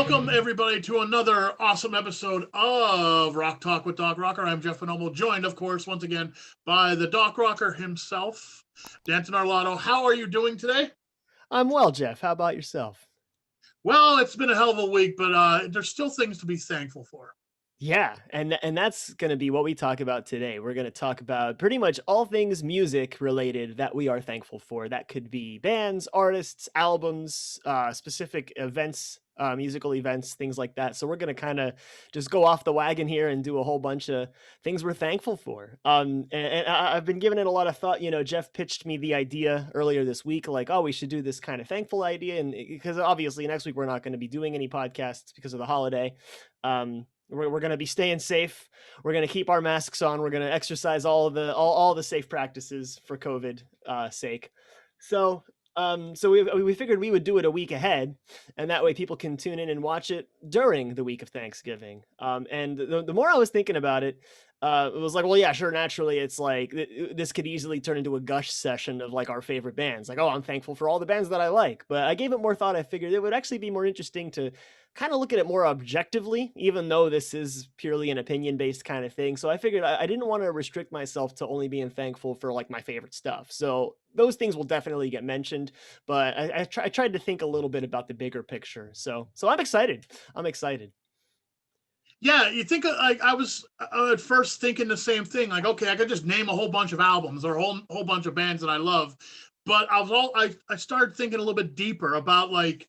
Welcome, everybody, to another awesome episode of Rock Talk with DocRocker. I'm Jeff Bonomo, joined, of course, once again, by the DocRocker himself, Danton Arlotto. How are you doing today? I'm well, Jeff. How about yourself? Well, it's been a hell of a week, but there's still things to be thankful for. Yeah, and that's going to be what we talk about today. We're going to talk about pretty much all things music related that we are thankful for. That could be bands, artists, albums, specific events, musical events, things like that. So we're going to kind of just go off the wagon here and do a whole bunch of things we're thankful for. I've been giving it a lot of thought. You know, Jeff pitched me the idea earlier this week, like, oh, we should do this kind of thankful idea, and because obviously next week we're not going to be doing any podcasts because of the holiday. We're going to be staying safe. We're going to keep our masks on. We're going to exercise all the safe practices for COVID sake. So we figured we would do it a week ahead, and that way people can tune in and watch it during the week of Thanksgiving. And the more I was thinking about it, it was like, well, yeah, sure. Naturally, it's like this could easily turn into a gush session of like our favorite bands. Like, oh, I'm thankful for all the bands that I like. But I gave it more thought. I figured it would actually be more interesting to kind of look at it more objectively, even though this is purely an opinion based kind of thing. So I figured I didn't want to restrict myself to only being thankful for like my favorite stuff. So those things will definitely get mentioned, but I tried to think a little bit about the bigger picture. So I'm excited. I'm excited. Yeah, you think I was at first thinking the same thing. Like, okay, I could just name a whole bunch of albums or a whole bunch of bands that I love, but I started thinking a little bit deeper about like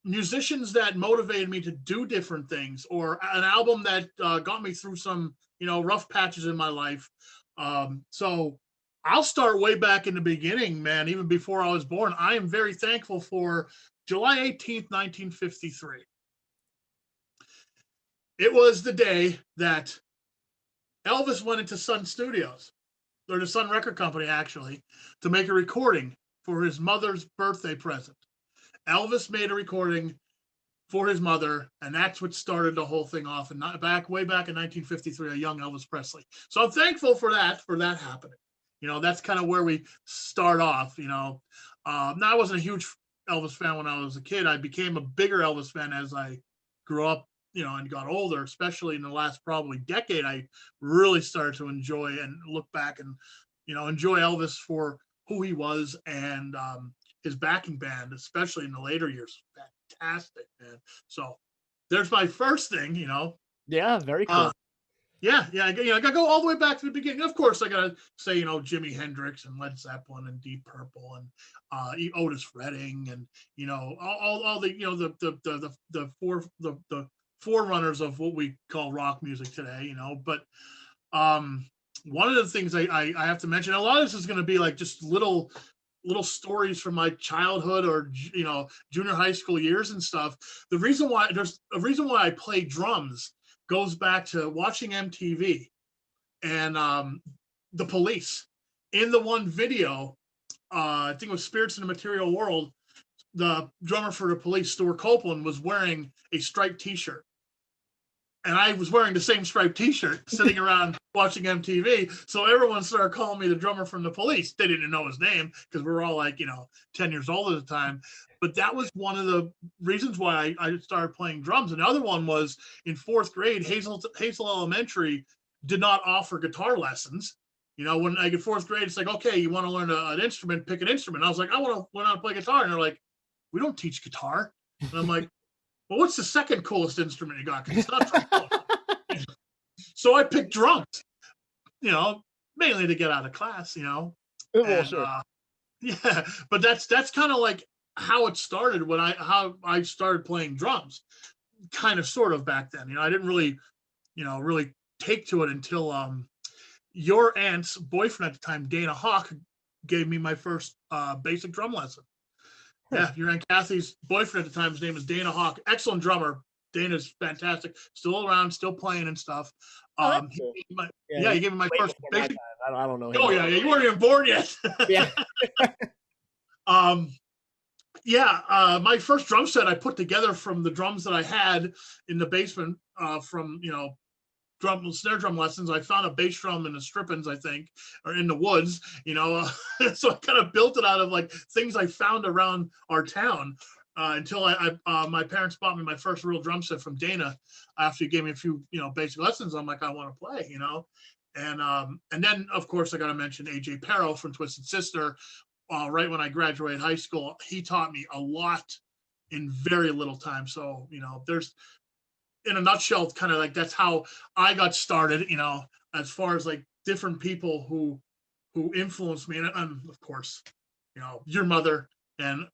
musicians that motivated me to do different things, or an album that got me through some rough patches in my life. So I'll start way back in the beginning, man. Even before I was born, I am very thankful for July 18th, 1953. It was the day that Elvis went into Sun Studios, or the Sun Record Company, actually, to make a recording for his mother's birthday present. Elvis made a recording for his mother, and that's what started the whole thing off. And way back in 1953, a young Elvis Presley. So I'm thankful for that happening. That's kind of where we start off. Now I wasn't a huge Elvis fan when I was a kid. I became a bigger Elvis fan as I grew up, and got older. Especially in the last probably decade, I really started to enjoy and look back and enjoy Elvis for who he was, and his backing band, especially in the later years. Fantastic, man. So there's my first thing. Yeah, very cool. Yeah, I gotta go all the way back to the beginning. Of course, I gotta say, Jimi Hendrix and Led Zeppelin and Deep Purple and Otis Redding and all the the forerunners of what we call rock music today. But one of the things I have to mention, a lot of this is going to be like just little stories from my childhood or junior high school years and stuff. There's a reason why I play drums goes back to watching MTV and the Police. In the one video, I think it was Spirits in the Material World, the drummer for the Police, Stuart Copeland, was wearing a striped t-shirt. And I was wearing the same striped t-shirt sitting around watching MTV. So everyone started calling me the drummer from the Police. They didn't know his name because we were all like, 10 years old at the time. But that was one of the reasons why I started playing drums. Another one was in fourth grade, Hazel Elementary did not offer guitar lessons. When I get fourth grade, it's like, okay, you want to learn an instrument, pick an instrument. I was like, I want to learn how to play guitar. And they're like, we don't teach guitar. And I'm like, well, what's the second coolest instrument you got? Because it's not cool. So I picked drums, mainly to get out of class, Well, and, sure. yeah, but that's kind of like how it started when how I started playing drums, kind of sort of back then. I didn't really, really take to it until your aunt's boyfriend at the time, Dana Hawk, gave me my first basic drum lesson. Yeah, your Aunt Kathy's boyfriend at the time, his name is Dana Hawk. Excellent drummer. Dana's fantastic. Still around, still playing and stuff. Cool. He gave me my first basic. I don't know. Oh yeah, you weren't even born yet. Yeah. My first drum set I put together from the drums that I had in the basement from snare drum lessons. I found a bass drum in the Strippins, I think, or in the woods, so I kind of built it out of like things I found around our town. until my parents bought me my first real drum set from Dana after he gave me a few, basic lessons. I'm like, I want to play, and then of course I got to mention AJ Perro from Twisted Sister. Right when I graduated high school, he taught me a lot in very little time. So there's, in a nutshell, kind of like that's how I got started. As far as like different people who influenced me, and of course, your mother and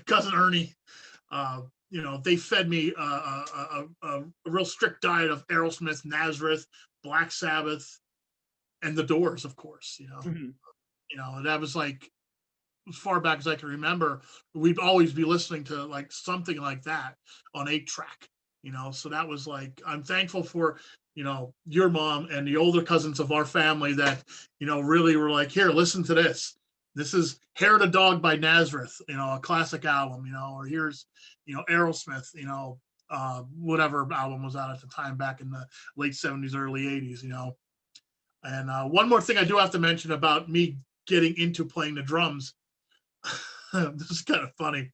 cousin Ernie. They fed me a real strict diet of Aerosmith, Nazareth, Black Sabbath, and the Doors, of course. Mhm. That was like as far back as I can remember. We'd always be listening to like something like that on 8-track. So that was like, I'm thankful for your mom and the older cousins of our family that really were like, here, listen to this. This is Hair to Dog by Nazareth, a classic album, or here's Aerosmith, whatever album was out at the time back in the late 70s, early 80s. And one more thing I do have to mention about me getting into playing the drums. This is kind of funny.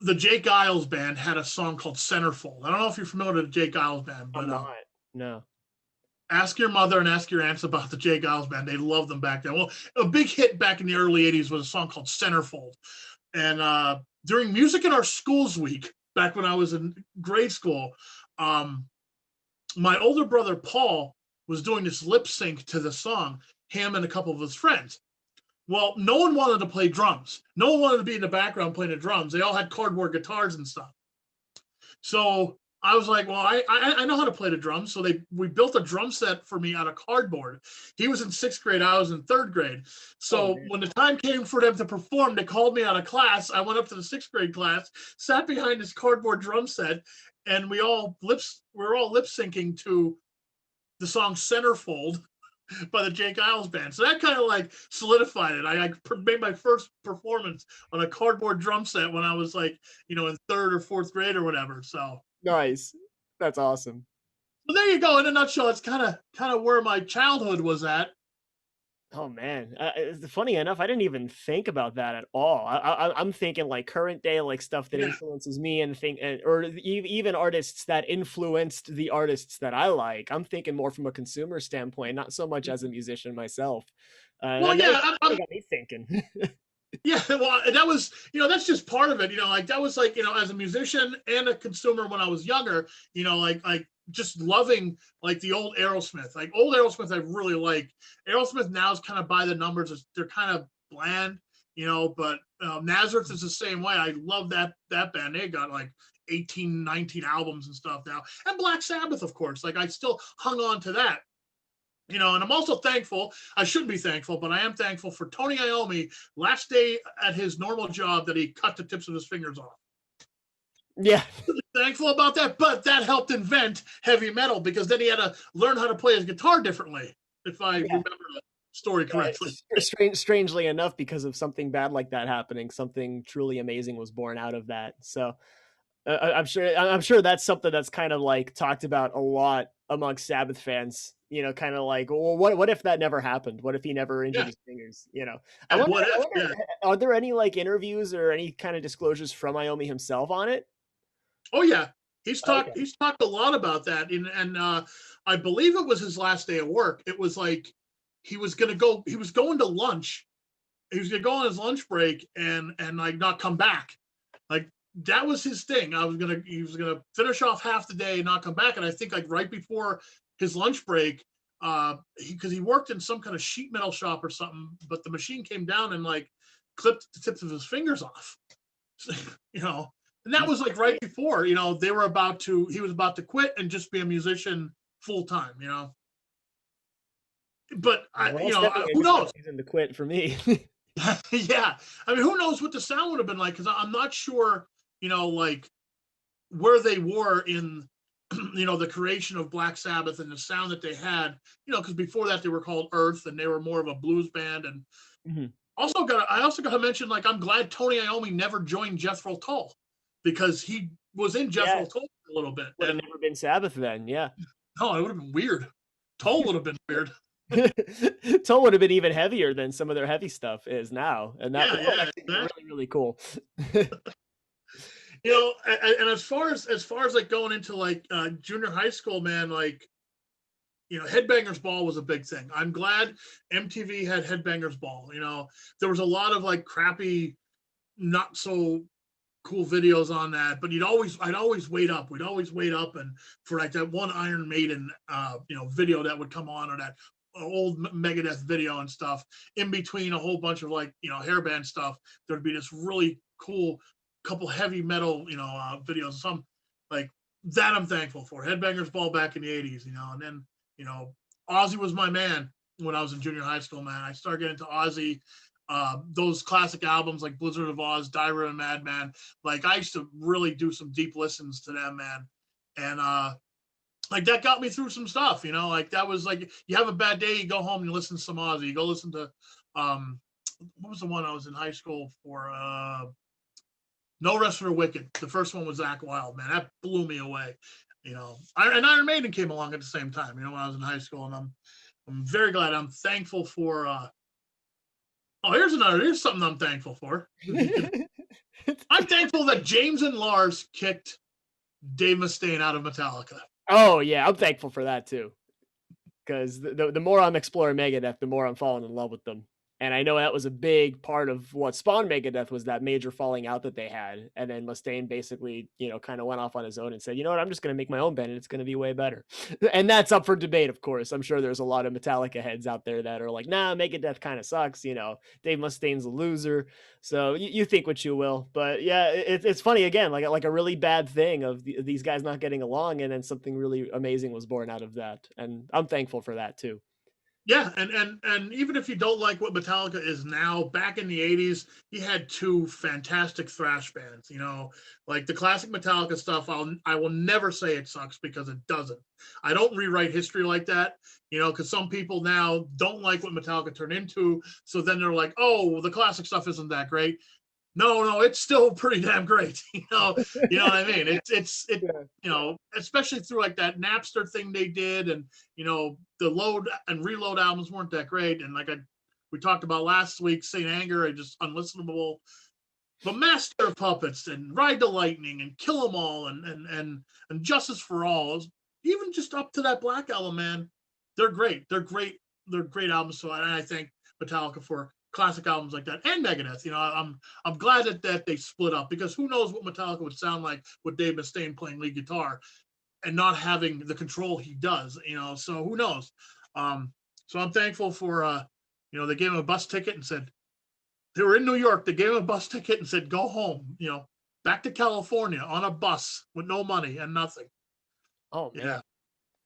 The Jake Giles band had a song called Centerfold. I don't know if you're familiar with the Jake Giles band, I'm but not. No. ask your mother and ask your aunts about the Jake Giles band. They loved them back then. Well, a big hit back in the early 80s was a song called Centerfold. And during Music in Our Schools week, back when I was in grade school, my older brother Paul was doing this lip sync to the song, him and a couple of his friends. Well, no one wanted to play drums. No one wanted to be in the background playing the drums. They all had cardboard guitars and stuff. So I was like, well, I know how to play the drums. So we built a drum set for me out of cardboard. He was in 6th grade. I was in 3rd grade. Oh So man. when the time came for them to perform, they called me out of class. I went up to the 6th grade class, sat behind this cardboard drum set, and we were all lip syncing to the song Centerfold by the Jake Giles band. So that kind of like solidified it. I made my first performance on a cardboard drum set when I was like, in 3rd or 4th grade or whatever. Nice. That's awesome. So there you go. In a nutshell, it's kind of where my childhood was at. Oh man, funny enough, I didn't even think about that at all. I'm thinking like current day, like stuff that Yeah. influences me, and or even artists that influenced the artists that I like. I'm thinking more from a consumer standpoint, not so much as a musician myself. Well, That yeah, kinda got me thinking. yeah. Well, that was, that's just part of it. Like that was like, as a musician and a consumer when I was younger, like just loving like the old Aerosmith. Like old Aerosmith, I really like. Aerosmith now is kind of by the numbers. They're kind of bland, but Nazareth is the same way. I love that band. They got like 18, 19 albums and stuff now. And Black Sabbath, of course. Like I still hung on to that. And I'm also thankful. I shouldn't be thankful, but I am thankful for Tony Iommi. Last day at his normal job, that he cut the tips of his fingers off. Yeah. Thankful about that, but that helped invent heavy metal because then he had to learn how to play his guitar differently, if I Yeah. remember the story correctly. Strangely enough, because of something bad like that happening, something truly amazing was born out of that. So I'm sure that's something that's kind of like talked about a lot amongst Sabbath fans. Kind of like, well, what if that never happened? What if he never injured Yeah, his fingers? I yeah, wonder. what I if? wonder, Yeah. are there any like interviews or any kind of disclosures from Iommi himself on it? Oh yeah, he's talked. Okay. He's talked a lot about that, and I believe it was his last day of work. It was like he was gonna go. He was going to lunch. He was gonna go on his lunch break and like not come back. Like that was his thing. He was gonna finish off half the day and not come back. And I think like right before his lunch break, because he worked in some kind of sheet metal shop or something, but the machine came down and like clipped the tips of his fingers off. you know, and that was like right before, he was about to quit and just be a musician full time, But Well, it's definitely a who good enough knows? reason to quit for me. Yeah, I mean, who knows what the sound would have been like? Because I'm not sure, like where they were in, the creation of Black Sabbath and the sound that they had, because before that they were called Earth and they were more of a blues band. And Mhm. I also got to mention, like, I'm glad Tony Iommi never joined Jethro Tull because he was in Yeah, Jethro Tull for a little bit. would have And never been Sabbath then. Yeah. no, it would have been weird. Tull would have been weird. Tone would have been even heavier than some of their heavy stuff is now, and that Yeah, that would yeah, actually be exactly. really, really cool. And as far as like going into like junior high school, man, like Headbangers Ball was a big thing. I'm glad MTV had Headbangers Ball. There was a lot of like crappy, not so cool videos on that, but I'd always wait up. We'd always wait up, and for like that one Iron Maiden, video that would come on, or that old Megadeth video and stuff. In between a whole bunch of like hairband stuff, there'd be this really cool couple heavy metal, videos. Some like that I'm thankful for. Headbangers Ball back in the '80s, and then you know Ozzy was my man when I was in junior high school. Man, I started getting into Ozzy. Those classic albums like Blizzard of Oz, Diary and Madman. Like I used to really do some deep listens to them, man. And like that got me through some stuff, like that was like you have a bad day, you go home, you listen to some Ozzy, you go listen to um what was the one I was in high school for? No Rest for the Wicked. The first one was Zach Wild, man. That blew me away. And Iron Maiden came along at the same time, when I was in high school, and I'm very glad. I'm thankful for oh, here's something I'm thankful for. I'm thankful that James and Lars kicked Dave Mustaine out of Metallica. Oh, yeah, I'm thankful for that too. 'Cause the more I'm exploring Megadeth, the more I'm falling in love with them. And I know that was a big part of what spawned Megadeth was that major falling out that they had. And then Mustaine basically, kind of went off on his own and said, "You know what? I'm just gonna make my own band and it's gonna be way better." And that's up for debate, of course. I'm sure there's a lot of Metallica heads out there that are like, "Nah, Megadeth kind of sucks, Dave Mustaine's a loser." So you think what you will, but yeah, it's funny again, like a really bad thing of these guys not getting along, and then something really amazing was born out of that, and I'm thankful for that too. Yeah, and even if you don't like what Metallica is now, back in the '80s, you had two fantastic thrash bands. Like the classic Metallica stuff. I will never say it sucks because it doesn't. I don't rewrite history like that. Because some people now don't like what Metallica turned into, so then they're like, "Oh, well, the classic stuff isn't that great." No, no, it's still pretty damn great. What I mean? Yeah. Especially through like that Napster thing they did, and the load and reload albums weren't that great. And like we talked about last week, Saint Anger, are just unlistenable. But Master of Puppets and Ride the Lightning and Kill 'Em All and Justice for All, even just up to that Black Album, man, they're great. They're great. They're great albums. So I thank Metallica for classic albums like that, and Megadeth. I'm glad that they split up, because who knows what Metallica would sound like with Dave Mustaine playing lead guitar and not having the control he does. So who knows? So I'm thankful for they gave him a bus ticket and said, they were in New York. They gave him a bus ticket and said, "Go home, back to California on a bus with no money and nothing." Oh man, Yeah,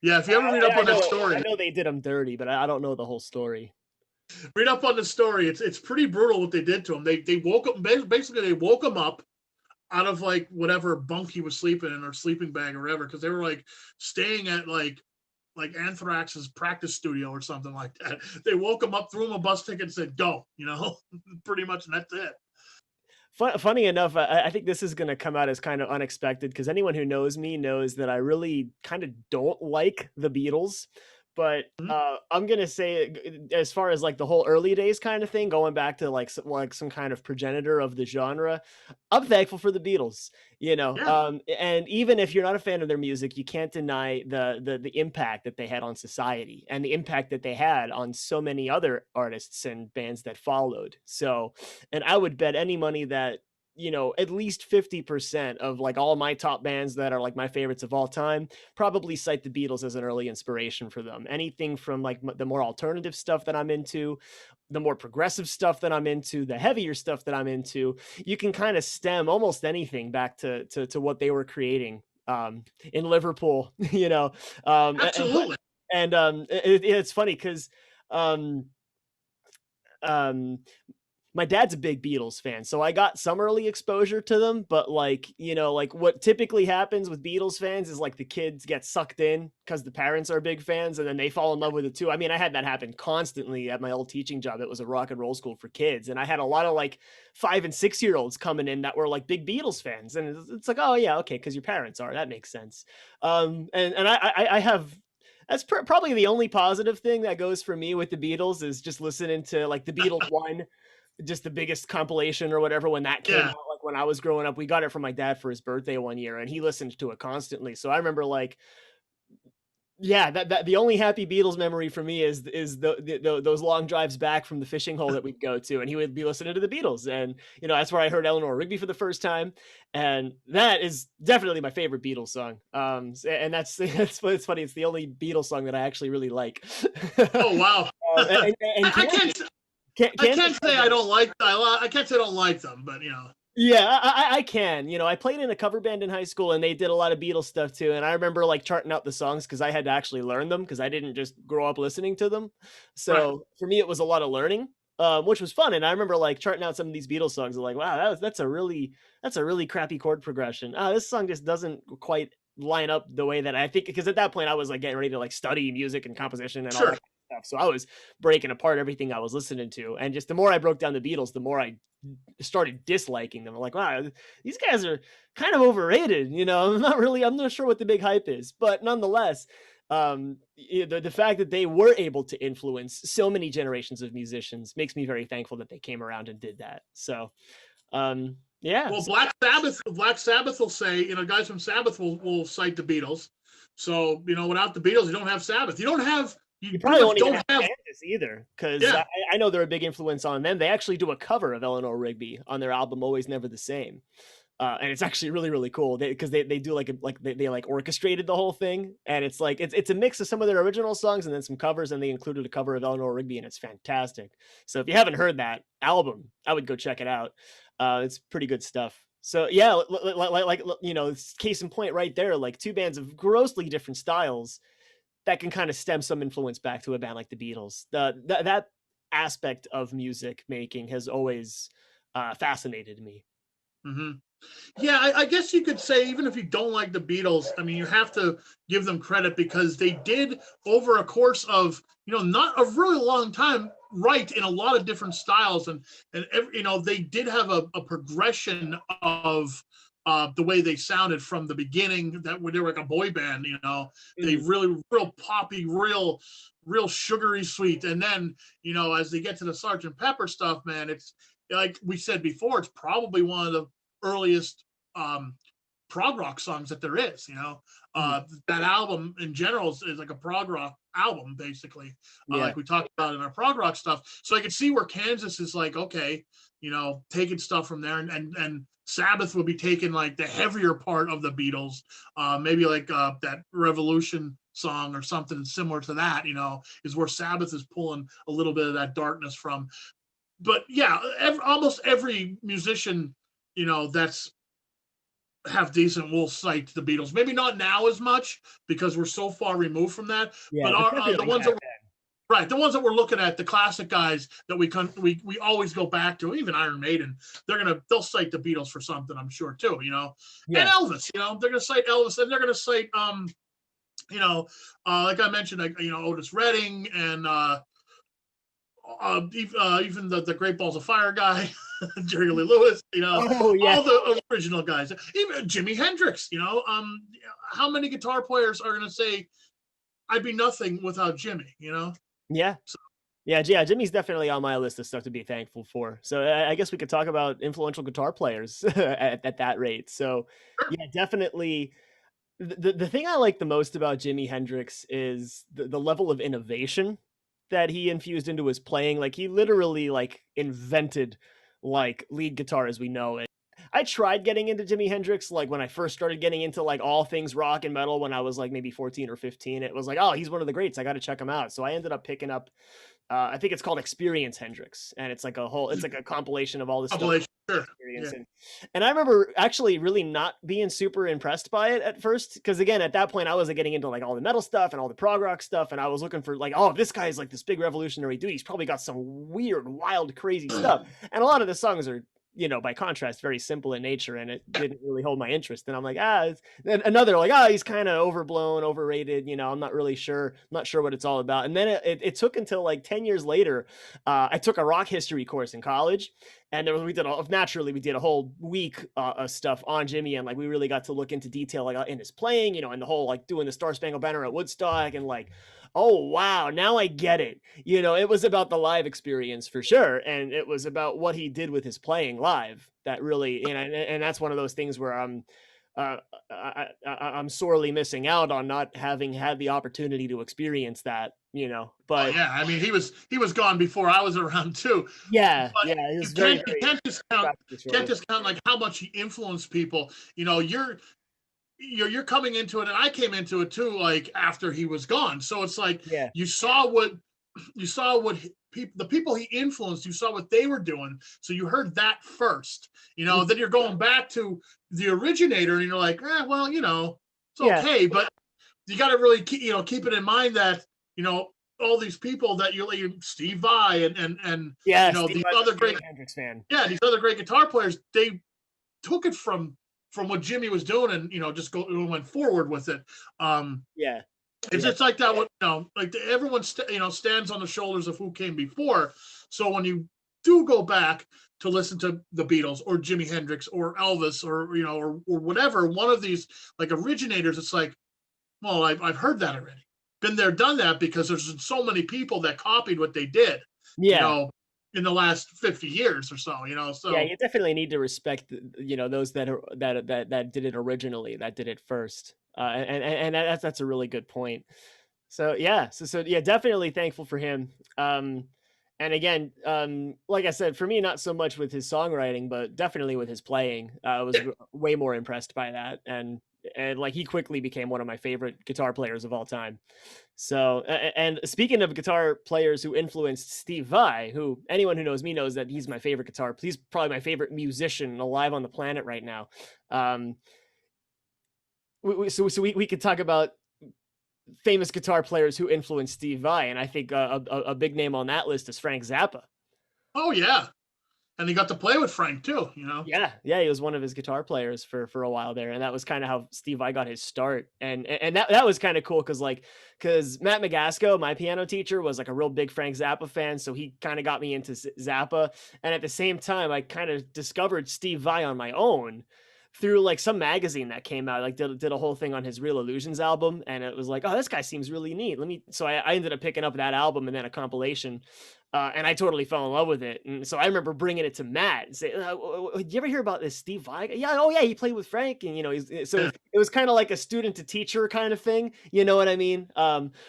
yeah. If you ever read up I on that know, I story, know they did them dirty, but I don't know the whole story. read up on the story. It's pretty brutal what they did to him. They woke up, basically they woke him up out of like whatever bunk he was sleeping in, or sleeping bag or whatever, because they were like staying at like Anthrax's practice studio or something like that. They woke him up, threw him a bus ticket, and said, "Go," pretty much, and that's it. Funny enough, I think this is going to come out as kind of unexpected because anyone who knows me knows that I really kind of don't like the Beatles. But Mhm. I'm gonna say, as far as like the whole early days kind of thing, going back to like some kind of progenitor of the genre, I'm thankful for the Beatles. Yeah, And even if you're not a fan of their music, you can't deny the impact that they had on society and the impact that they had on so many other artists and bands that followed. So, and I would bet any money that at least 50% of like all my top bands that are like my favorites of all time probably cite the Beatles as an early inspiration for them. Anything from like the more alternative stuff that I'm into, the more progressive stuff that I'm into, the heavier stuff that I'm into, you can kind of stem almost anything back to what they were creating in Liverpool, absolutely. it's funny because um, um, my dad's a big Beatles fan, so I got some early exposure to them, but like what typically happens with Beatles fans is like the kids get sucked in because the parents are big fans and then they fall in love with it too. I mean, I had that happen constantly at my old teaching job. It was a rock and roll school for kids, and I had a lot of like 5 and 6 year olds coming in that were like big Beatles fans, and it's like, oh yeah, okay, because your parents are. That makes sense. And I have That's probably the only positive thing that goes for me with the Beatles is just listening to like the Beatles one, just the biggest compilation or whatever when that came Yeah. out. Like when I was growing up, we got it from my dad for his birthday one year, and he listened to it constantly. So I remember like, yeah, that the only happy Beatles memory for me is those long drives back from the fishing hole that we'd go to, and he would be listening to the Beatles, and that's where I heard Eleanor Rigby for the first time, and that is definitely my favorite Beatles song. And that's it's funny. It's the only Beatles song that I actually really like. Oh wow. And I can't I Kansas can't has say I don't like I can't say I don't like them, but yeah, I can. I played in a cover band in high school, and they did a lot of Beatles stuff too. And I remember like charting out the songs because I had to actually learn them because I didn't just grow up listening to them. right. So for me, it was a lot of learning, which was fun. And I remember like charting out some of these Beatles songs. And like, wow, that's a really crappy chord progression. This song just doesn't quite line up the way that I think. Because at that point, I was like getting ready to like study music and composition and all that Sure. kind of stuff. So I was breaking apart everything I was listening to, and just the more I broke down the Beatles, the more I started disliking them. I'm like, wow, these guys are kind of overrated. I'm not sure what the big hype is, but nonetheless, the fact that they were able to influence so many generations of musicians makes me very thankful that they came around and did that. So, yeah, Well, Black Sabbath will say, guys from Sabbath will cite the Beatles. So, without the Beatles, you don't have Sabbath. You you pretty probably much won't even don't have have, Kansas either, because yeah. I know they're a big influence on them. They actually do a cover of Eleanor Rigby on their album Always Never the Same. And it's actually really really cool because they do they like orchestrated the whole thing, and it's a mix of some of their original songs and then some covers, and they included a cover of Eleanor Rigby, and it's fantastic. So if you haven't heard that album, I would go check it out. It's pretty good stuff. So yeah, case in point right there, like two bands of grossly different styles that can kind of stem some influence back to a band like the Beatles. That aspect of music making has always fascinated me. Hmm. Yeah, I guess you could say even if you don't like the Beatles, I mean, you have to give them credit because they did over a course of not a really long time write in a lot of different styles and they did have a progression of the way they sounded from the beginning that they were like a boy band. They Mhm. really real poppy, real sugary sweet, and then as they get to the Sergeant Pepper stuff, man, it's like we said before, it's probably one of the earliest um, prog rock songs that there is. Mhm. That album in general is like a prog rock album, basically, Yeah. like we talked about in our prog rock stuff. So I could see where Kansas is like, okay, taking stuff from there, and Sabbath would be taking like the heavier part of the Beatles, maybe like that Revolution song or something similar to that. Is where Sabbath is pulling a little bit of that darkness from. But yeah, almost every musician, that's have decent will cite the Beatles. Maybe not now as much because we're so far removed from that. Yeah, But but our the definitely ones back that then. right, the ones that we're looking at, the classic guys that we always go back to, even Iron Maiden, they'll cite the Beatles for something, I'm sure too. And Yeah. Elvis, they're gonna cite Elvis, and they're gonna cite like I mentioned, like Otis Redding and even the Great Balls of Fire guy, Jerry Lee Lewis, Oh, yeah. all the original guys, even Jimi Hendrix, how many guitar players are going to say, I'd be nothing without Jimmy? Yeah. So, Yeah, Jimmy's definitely on my list of stuff to be thankful for. So I guess we could talk about influential guitar players at that rate. So sure. yeah, definitely. The thing I like the most about Jimi Hendrix is the level of innovation that he infused into his playing. Like he literally like invented like lead guitar as we know it. I tried getting into Jimi Hendrix like when I first started getting into like all things rock and metal when I was like maybe 14 or 15. It was like, oh, he's one of the greats. I got to check him out. So I ended up picking up I think it's called Experience Hendrix, and it's like a compilation of all this stuff Compilation, sure. experience. Yeah. And I remember actually really not being super impressed by it at first, because again, at that point, I was like, getting into like all the metal stuff and all the prog rock stuff, and I was looking for like, oh, this guy's like this big revolutionary dude. He's probably got some weird, wild, crazy stuff. And a lot of the songs are, by contrast, very simple in nature, and it didn't really hold my interest. And I'm like, then another like, he's kind of overblown, overrated. I'm not really sure, not sure what it's all about. And then it took until like 10 years later, I took a rock history course in college, and there was, we did a whole week of stuff on Jimmy, and like we really got to look into detail like in his playing, and the whole like doing the Star Spangled Banner at Woodstock, and like, oh wow, now I get it. It was about the live experience for sure, and it was about what he did with his playing live that really, and that's one of those things where uh, I'm sorely missing out on not having had the opportunity to experience that. Oh But yeah, I mean he was gone before I was around too. yeah, But yeah, it you was very, can't you very can't discount tragically can't short-lived. discount like how much he influenced people. You're coming into it, and I came into it too, like after he was gone. So it's like Yeah. you saw what the people he influenced. You saw what they were doing, so you heard that first. Mhm. Then you're going back to the originator, and you're like, well, it's Yeah. okay, but you got to really keep it in mind that you know all these people that Steve Vai and Yeah, Steve these was other a great big Hendrix fan. these other great guitar players, they took it from what Jimmy was doing, and just went forward with it. Um, Yeah. it's Yeah. it's like that. Like everyone stands on the shoulders of who came before. So when you do go back to listen to the Beatles or Jimi Hendrix or Elvis or whatever one of these like originators, it's like, well, I've heard that already, been there, done that, because there's so many people that copied what they did, you Yeah. know, in the last 50 years or so. Yeah, So you definitely need to respect, those that did it originally, that did it first. And that's a really good point. So yeah, yeah, definitely thankful for him. And again, like I said, for me, not so much with his songwriting, but definitely with his playing. I was yeah, way more impressed by that, and like he quickly became one of my favorite guitar players of all time. So, and speaking of guitar players who influenced Steve Vai, who anyone who knows me knows that he's my favorite guitar, he's probably my favorite musician alive on the planet right now. Um, we could talk about famous guitar players who influenced Steve Vai, and I think a big name on that list is Frank Zappa. oh yeah, and he got to play with Frank too. Yeah, yeah, he was one of his guitar players for a while there, and that was kind of how Steve Vai got his start, and that was kind of cool because Matt Magasco, my piano teacher, was like a real big Frank Zappa fan, so he kind of got me into Zappa, and at the same time, I kind of discovered Steve Vai on my own through like some magazine that came out, like did a whole thing on his Real Illusions album, and it was like, oh, this guy seems really neat. So I ended up picking up that album and then a compilation, and I totally fell in love with it. And so I remember bringing it to Matt and say, "Did you ever hear about this Steve Vai? Yeah, oh yeah, he played with Frank." And it was kind of like a student to teacher kind of thing. You know what I mean?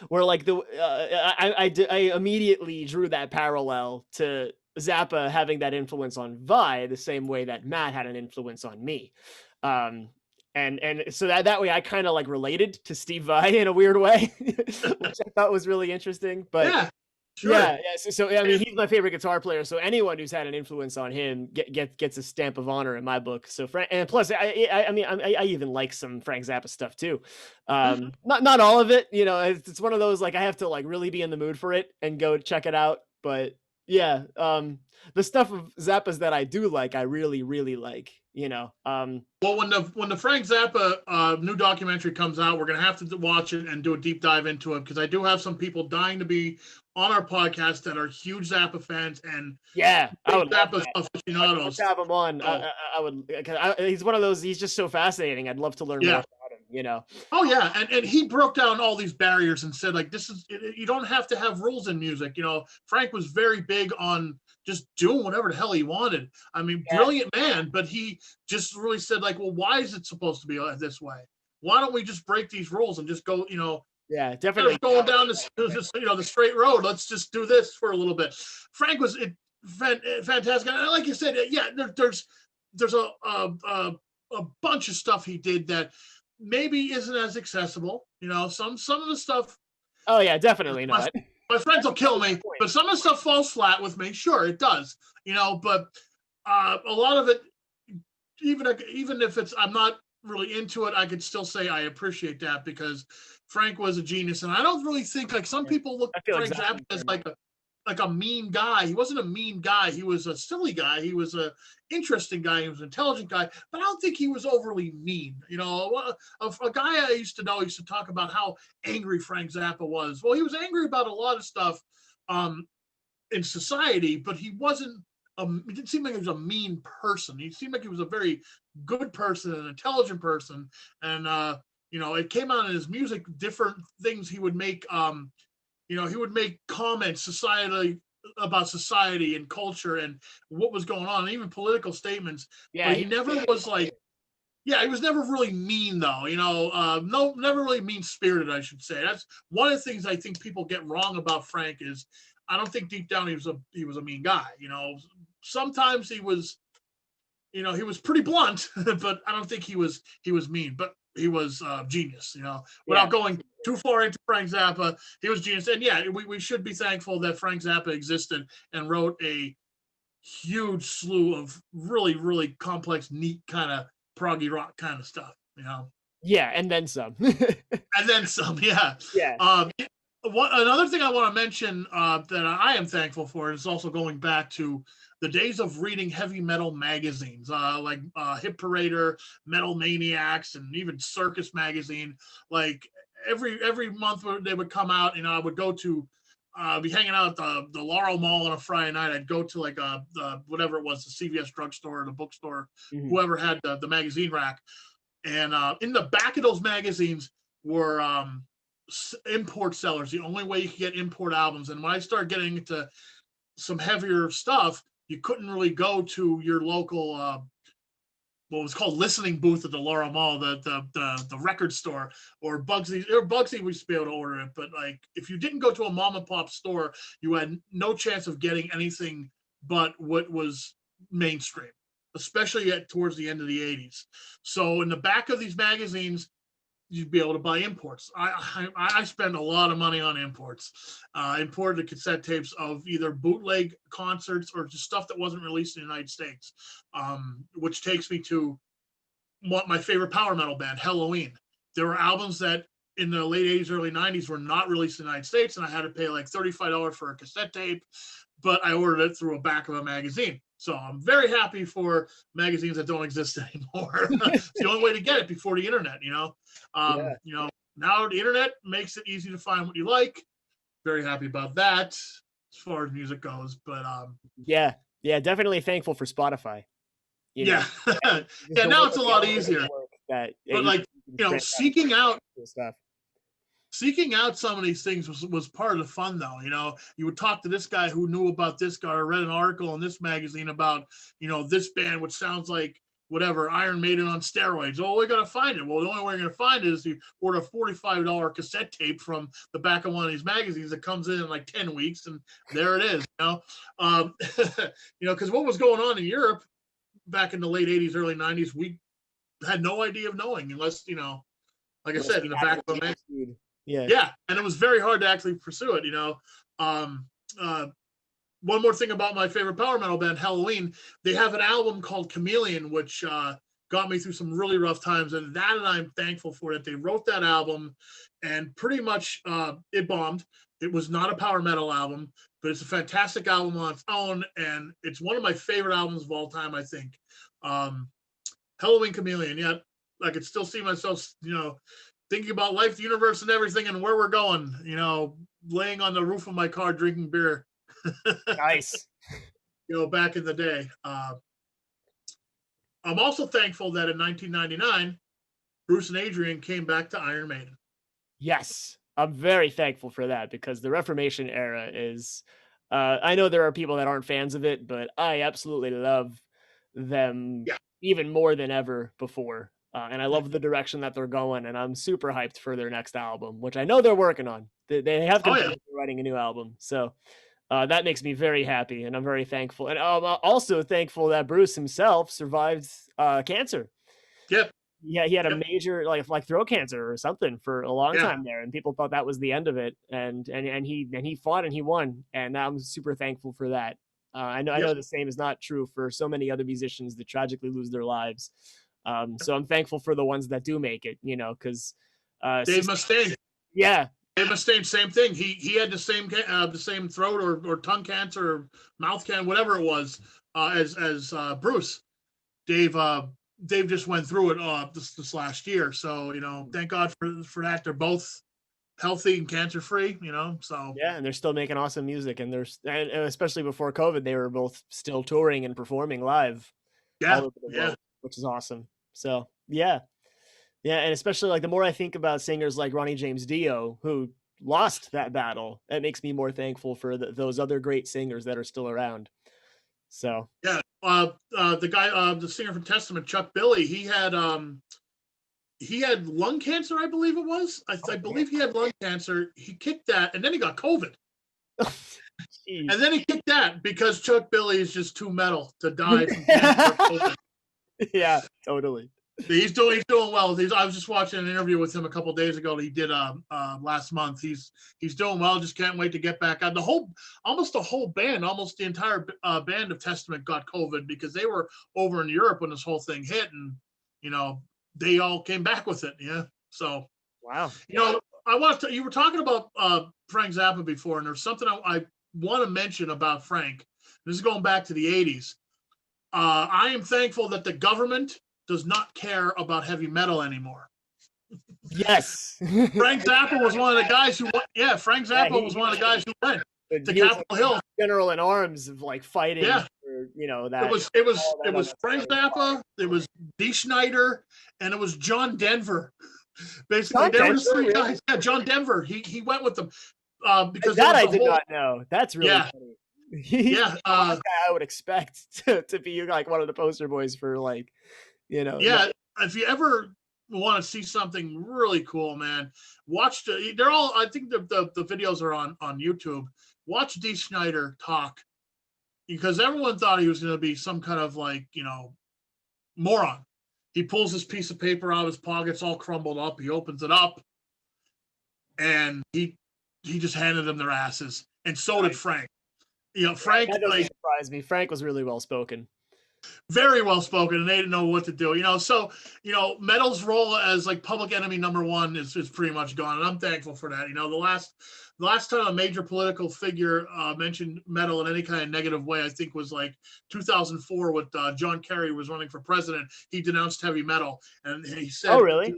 Where like I immediately drew that parallel to Zappa having that influence on Vi the same way that Matt had an influence on me. Um, and so that way I kind of like related to Steve Vai in a weird way, which I thought was really interesting. But Yeah, yeah, sure. yeah. So I mean, he's my favorite guitar player. So anyone who's had an influence on him gets a stamp of honor in my book. So Frank, and plus, I mean, I even like some Frank Zappa stuff too. Mhm. Not all of it. It's one of those like I have to like really be in the mood for it and go check it out. But yeah, the stuff of Zappa's that I do like, I really really like. Well, when the Frank Zappa new documentary comes out, we're gonna have to watch it and do a deep dive into it, because I do have some people dying to be on our podcast that are huge Zappa fans and Yeah, I big would love Zappa that. I'd love to aficionados. have him on. So I would. 'Cause he's one of those. He's just so fascinating. I'd love to learn more yeah. about him. Oh yeah, and he broke down all these barriers and said like you don't have to have rules in music. Frank was very big on just doing whatever the hell he wanted. I mean, Yeah, brilliant man, but he just really said like, well, why is it supposed to be this way? Why don't we just break these rules and just go, yeah, instead definitely. of going down the straight road, let's just do this for a little bit. Frank was fantastic, and like you said, yeah, there's a bunch of stuff he did that maybe isn't as accessible. Some of the stuff Oh yeah, definitely my, not. my friends will kill me, Point. but some of the stuff falls flat with me. Sure, it does. But a lot of it, even if I'm not really into it, I could still say I appreciate that, because Frank was a genius, and I don't really think like some Yeah, people look I at feel Frank exactly Zappa the as same way. like a mean guy. He wasn't a mean guy. He was a silly guy. He was a interesting guy. He was an intelligent guy, but I don't think he was overly mean. A guy I used to know used to talk about how angry Frank Zappa was. Well, he was angry about a lot of stuff um, in society, but he wasn't he didn't seem like he was a mean person. He seemed like he was a very good person, an intelligent person, and it came out in his music, different things he would make. He would make comments about society and culture and what was going on, and even political statements. Yeah, But he he never was like, yeah, he was never really mean though. No, never really mean spirited. I should say that's one of the things I think people get wrong about Frank is I don't think deep down he was a mean guy. Sometimes he was pretty blunt, but I don't think he was mean. But he was genius. yeah. Without going too far into Frank Zappa, he was genius. And yeah, we should be thankful that Frank Zappa existed and wrote a huge slew of really really complex, neat kind of proggy rock kind of stuff. Yeah, and then some. And then some. Yeah. Yeah. Another thing I want to mention that I am thankful for is also going back to the days of reading heavy metal magazines like Hit Parader, Metal Maniacs, and even Circus Magazine. Like every month they would come out, I would go to be hanging out at the Laurel Mall on a Friday night. I'd go to like whatever it was, the CVS drugstore, the bookstore, Mhm. whoever had the magazine rack, and in the back of those magazines were import sellers. The only way you could get import albums. And when I started getting into some heavier stuff, you couldn't really go to your local what was called listening booth at the Laurel Mall, the record store, or Bugsy. Or Bugsy we used to be able to order it, but like if you didn't go to a mom and pop store, you had no chance of getting anything but what was mainstream, especially towards the end of the '80s. So in the back of these magazines, you'd be able to buy imports. I spend a lot of money on imports. Imported cassette tapes of either bootleg concerts or just stuff that wasn't released in the United States, which takes me to what my favorite power metal band, Halloween. There were albums that in the late '80s, early '90s were not released in the United States, and I had to pay like $35 for a cassette tape, but I ordered it through a back of a magazine. So I'm very happy for magazines that don't exist anymore. It's the only way to get it before the internet. Yeah. Now the internet makes it easy to find what you like. Very happy about that as far as music goes. But Yeah. Yeah, definitely thankful for Spotify, you know, yeah, just yeah. the Now way it's a the lot algorithms easier. work that, yeah, But you like can branch out and seeking out cool stuff. seeking out some of these things was part of the fun though. You would talk to this guy who knew about this guy, or read an article in this magazine about this band, which sounds like whatever Iron Maiden on steroids. Oh, we gotta find it. Well, the only way we're gonna find it is you order a $45 cassette tape from the back of one of these magazines that comes in like 10 weeks, and there it is. Um, because what was going on in Europe back in the late '80s, early '90s, we had no idea of knowing unless like I Unless said, you in the had back it of a magazine. pursued. Yeah. Yeah, and it was very hard to actually pursue it. Um, uh, One more thing about my favorite power metal band, Halloween, they have an album called Chameleon, which got me through some really rough times, and I'm thankful for that they wrote that album, and pretty much it bombed. It was not a power metal album, but it's a fantastic album on its own, and it's one of my favorite albums of all time. I think um, Halloween Chameleon. Yeah, I could still see myself, thinking about life, the universe, and everything, and where we're going. Laying on the roof of my car drinking beer. Nice. Back in the day. I'm also thankful that in 1999, Bruce and Adrian came back to Iron Maiden. Yes. I'm very thankful for that because the Reformation era is I know there are people that aren't fans of it, but I absolutely love them Yeah. even more than ever before. And I love the direction that they're going, and I'm super hyped for their next album, which I know they're working on. They have Oh yeah. confirmed they're writing a new album, so that makes me very happy, and I'm very thankful. And I'm also thankful that Bruce himself survived cancer. Yep. Yeah, he had a Yep. major like throat cancer or something for a long Yeah. time there, and people thought that was the end of it. And he fought and he won, and I'm super thankful for that. I Yep. know the same is not true for so many other musicians that tragically lose their lives. So I'm thankful for the ones that do make it, because Dave Mustaine. yeah, Dave Mustaine, same thing. He had the same throat or tongue cancer or mouth cancer, whatever it was, as Bruce. Dave just went through it this last year. So thank God for that. They're both healthy and cancer free, you know. So Yeah, and they're still making awesome music, and and especially before COVID, they were both still touring and performing live all yeah, over the yeah, world, which is awesome. So yeah, yeah, and especially like the more I think about singers like Ronnie James Dio, who lost that battle, that makes me more thankful for those other great singers that are still around. So yeah. The guy, the singer from Testament, Chuck Billy, he had lung cancer, I believe it was. I believe he had lung cancer. He kicked that, and then he got COVID. And jeez. then he kicked that because Chuck Billy is just too metal to die from cancer or COVID. Yeah, totally. He's doing well. I was just watching an interview with him a couple days ago that he did last month. He's doing well. Just can't wait to get back on. Almost the whole band, almost the entire band of Testament got COVID because they were over in Europe when this whole thing hit, and you know they all came back with it. Yeah. So Wow. I want to. You were talking about Frank Zappa before, and there's something I want to mention about Frank. This is going back to the '80s. I am thankful that the government does not care about heavy metal anymore. Yes. Frank Zappa was one of the guys who went. Yeah, Frank Yeah, Zappa was one of the guys who went to he was like Capitol Hill. general in arms of like fighting Yeah, for, you know, it that was it was all it that was Frank unnecessary Zappa, it was Dee Snider, and it was John Denver. Basically, John there were Denver, just three really? guys. Yeah, John Denver. He went with them because there That was I the did whole. not know. That's really Yeah, funny. He's yeah, the last guy I would expect to be like one of the poster boys for like, you know, yeah. If you ever want to see something really cool, man, watch they're all. I think the videos are on YouTube. Watch Dee Snider talk because everyone thought he was going to be some kind of like moron. He pulls this piece of paper out of his pocket, it's all crumbled up. He opens it up, and he just handed them their asses, and so did nice. Frank. Yeah, Frank that doesn't like surprise me. Frank was really well spoken. very well spoken, and they didn't know what to do. So metal's role as like public enemy number one is pretty much gone, and I'm thankful for that. The last time a major political figure mentioned metal in any kind of negative way, I think was like 2004 with John Kerry was running for president. He denounced heavy metal, and he Oh, said really?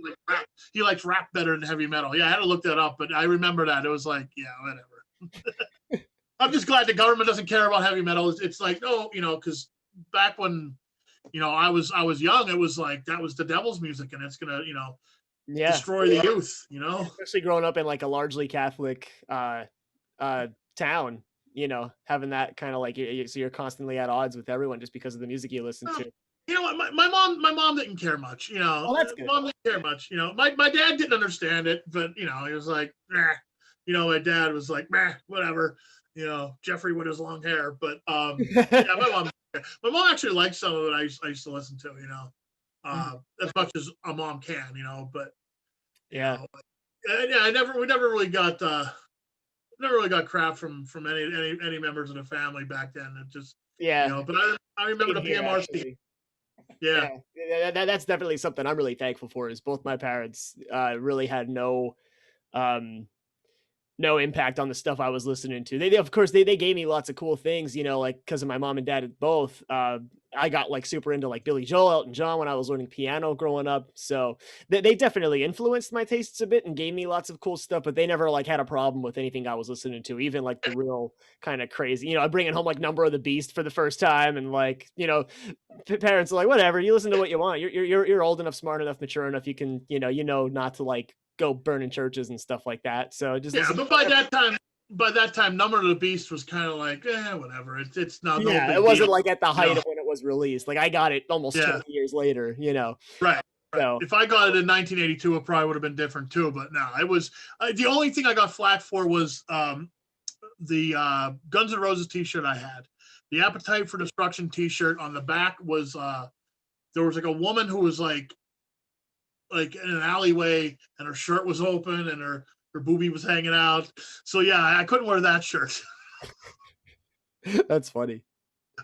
he likes rap better than heavy metal. Yeah, I had to look that up, but I remember that. It was like, yeah, whatever. I'm just glad the government doesn't care about heavy metal. It's like, no, because back when I was young, it was like that was the devil's music, and it's gonna Yeah, destroy the youth. especially growing up in like a largely Catholic uh town, having that kind of like so you're constantly at odds with everyone just because of the music you listen Well, to. you know what? My mom didn't care much. Oh, that's good. Mom didn't care much. My dad didn't understand it, but he was like, nah. My dad was like, meh, whatever. Jeffrey with his long hair, but yeah, my mom actually liked some of it. I used to listen to. As much as a mom can. But you Yeah. know, yeah, we never really got crap from any members of the family back then. It just Yeah. but I remember Same the here, PMRC. actually. Yeah. Yeah, that's definitely something I'm really thankful for. Is both my parents really had um, no impact on the stuff I was listening to. They of course they gave me lots of cool things, like because of my mom and dad both. I got like super into like Billy Joel, Elton John when I was learning piano growing up. So they definitely influenced my tastes a bit and gave me lots of cool stuff. But they never like had a problem with anything I was listening to, even like the real kind of crazy. I'm bringing home like Number of the Beast for the first time, and like parents are like, whatever, you listen to what you want. You're old enough, smart enough, mature enough. You can not to like go burning churches and stuff like that. So just Yeah, listen. but by that time, Number of the Beast was kind of like, whatever. It's no Yeah, it big wasn't deal. like at the height No. of when it was released. Like I got it almost Yeah, 20 years later. right. Right. So If I got it in 1982, it probably would have been different too. But no, it was the only thing I got flack for was the Guns N' Roses T-shirt I had. The Appetite for Destruction T-shirt on the back was there was like a woman who was like in an alleyway and her shirt was open and her boobie was hanging out. So yeah, I couldn't wear that shirt. that's funny.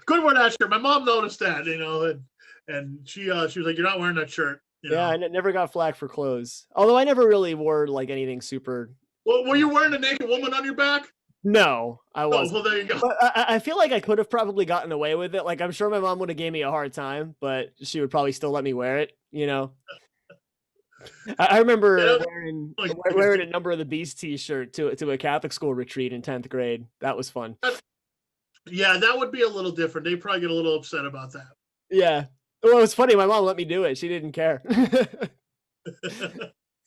Couldn't wear that shirt. My mom noticed that, and she was like, "You're not wearing that shirt." Yeah, and it never got flack for clothes. Although I never really wore like anything super. Well, were you wearing a naked woman on your back? No, I Oh, wasn't. well, there you go. But I feel like I could have probably gotten away with it. Like I'm sure my mom would have gave me a hard time, but she would probably still let me wear it. I remember Yeah, wearing like wearing a Number of the Beast T-shirt to a Catholic school retreat in 10th grade. That was fun. yeah, that would be a little different. They probably get a little upset about that. Yeah. Well, it was funny. My mom let me do it. She didn't care.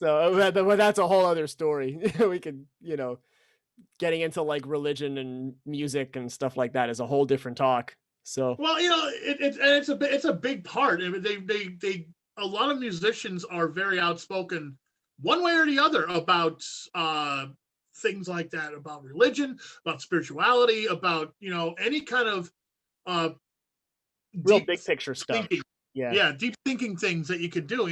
So but that's a whole other story. We could, getting into like religion and music and stuff like that is a whole different talk. So Well, and it's a big part. I mean, they a lot of musicians are very outspoken, one way or the other, about things like that, about religion, about spirituality, about any kind of uh, real deep big picture stuff. thinking. Yeah. Yeah, deep thinking things that you could do.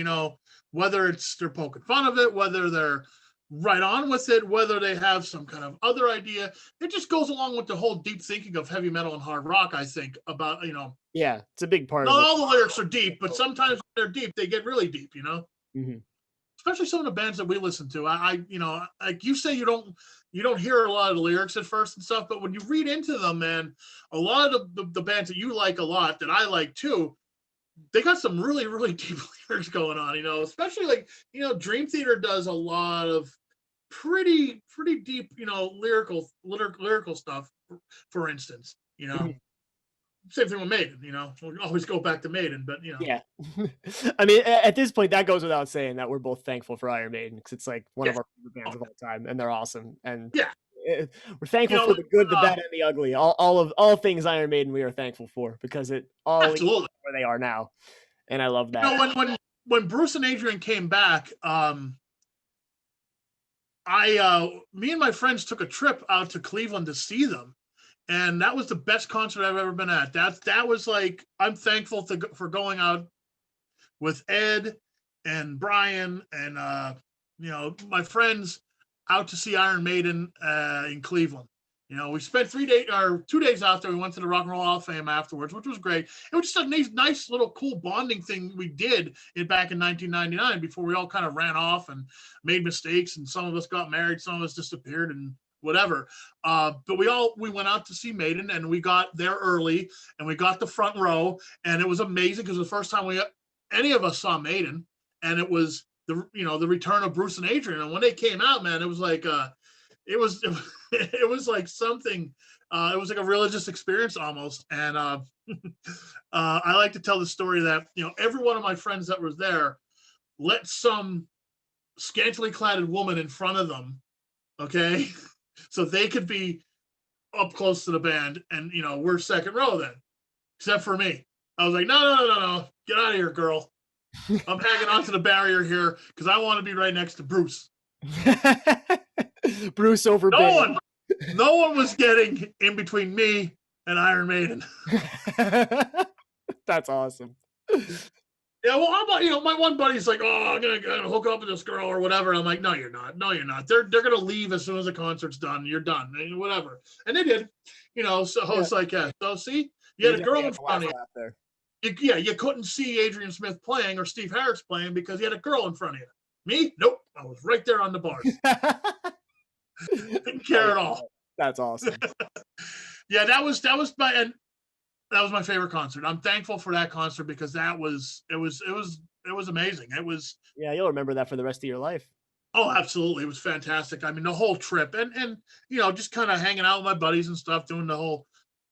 Whether it's they're poking fun of it, whether they're right on with it, whether they have some kind of other idea. It just goes along with the whole deep thinking of heavy metal and hard rock. I think about Yeah. It's a big part of not what. all the lyrics are deep, but sometimes when they're deep, they get really deep. Mhm. Especially some of the bands that we listen to. Like you say, you don't hear a lot of the lyrics at first and stuff, but when you read into them, man, a lot of the bands that you like a lot that I like too, they got some really really deep lyrics going on. Especially like Dream Theater does a lot of pretty deep lyrical stuff. For instance, Mhm. same thing with Maiden. We always go back to Maiden, but Yeah. I mean, at this point, that goes without saying that we're both thankful for Iron Maiden because it's like one yeah, of our favorite oh, bands of all time, and they're awesome. And yeah. we're thankful for the good, the bad, and the ugly. All things Iron Maiden, we are thankful for because it all leads Absolutely. where they are now, and I love that. When Bruce and Adrian came back, me and my friends took a trip out to Cleveland to see them, and that was the best concert I've ever been at. That was like, I'm thankful for going out with Ed and Brian and my friends out to see Iron Maiden in Cleveland. We spent 3 days or 2 days out there. We went to the Rock and Roll Hall of Fame afterwards, which was great. It was just a nice little cool bonding thing we did back in 1999 before we all kind of ran off and made mistakes, and some of us got married, some of us disappeared, and whatever. But we went out to see Maiden, and we got there early, and we got the front row, and it was amazing because the first time any of us saw Maiden, and it was the return of Bruce and Adrian. And when they came out, man, it was like it was like something. It was like a religious experience almost. And I like to tell the story that every one of my friends that was there let some scantily clad woman in front of them, okay, so they could be up close to the band, and we're second row then, except for me. I was like, no, get out of here, girl. I'm hanging onto the barrier here because I want to be right next to Bruce. Bruce over No one was getting in between me and Iron Maiden. That's awesome. Yeah, well, how about my one buddy's like, oh, I'm gonna hook up with this girl or whatever. And I'm like, no, you're not. No, you're not. They're gonna leave as soon as the concert's done. You're done. Whatever. And they did. So yeah. It's like, yeah. So see, you had a girl in front of you. There. You couldn't see Adrian Smith playing or Steve Harris playing because you had a girl in front of you. Me? Nope. I was right there on the bars. Didn't care at all. That's awesome. Yeah, that was my favorite concert. I'm thankful for that concert because it was amazing. It was. Yeah, you'll remember that for the rest of your life. Oh, absolutely. It was fantastic. I mean, the whole trip and just kind of hanging out with my buddies and stuff, doing the whole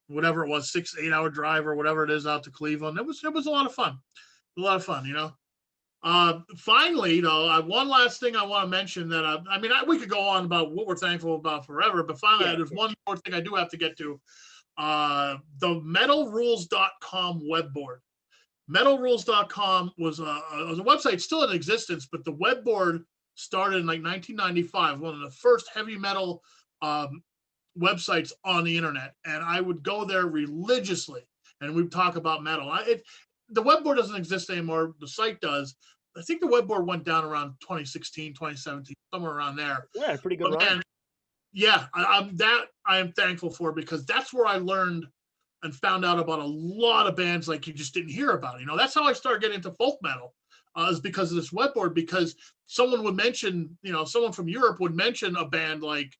whatever it was, 6-8 hour drive or whatever it is out to Cleveland. It was a lot of fun. A lot of fun, Finally, though, one last thing I want to mention that we could go on about what we're thankful about forever, but finally, there's one more thing I do have to get to. The metalrules.com web board. Metalrules.com was a website still in existence, but the web board started in like 1995, one of the first heavy metal websites on the internet, and I would go there religiously, and we'd talk about metal. The web board doesn't exist anymore. The site does. I think the web board went down around 2016, 2017, somewhere around there. Yeah, pretty good run. Man, yeah, I am thankful for because that's where I learned and found out about a lot of bands like you just didn't hear about. That's how I started getting into folk metal. Is because of this web board, because someone would mention, someone from Europe would mention a band like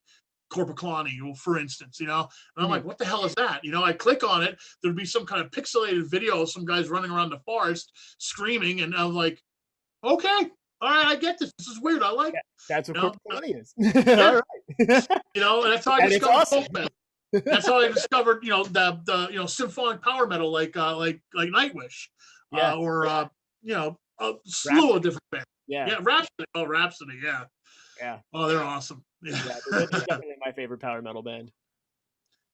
Corpaclani, for instance, and I'm like, what the hell is that? I click on it, there'd be some kind of pixelated video of some guys running around the forest screaming, and I'm like, okay, all right, I get this. This is weird. I like it. That's what You know, corporate money is. yeah, All right. and that's how I And it's discovered awesome. folk metal. That's how I discovered, the symphonic power metal like Nightwish, Yeah. or a slew of Rhapsody. different bands. Yeah. Yeah, Rhapsody. Oh, Rhapsody. Yeah. Yeah. Oh, they're awesome. Yeah. Yeah. They're definitely my favorite power metal band.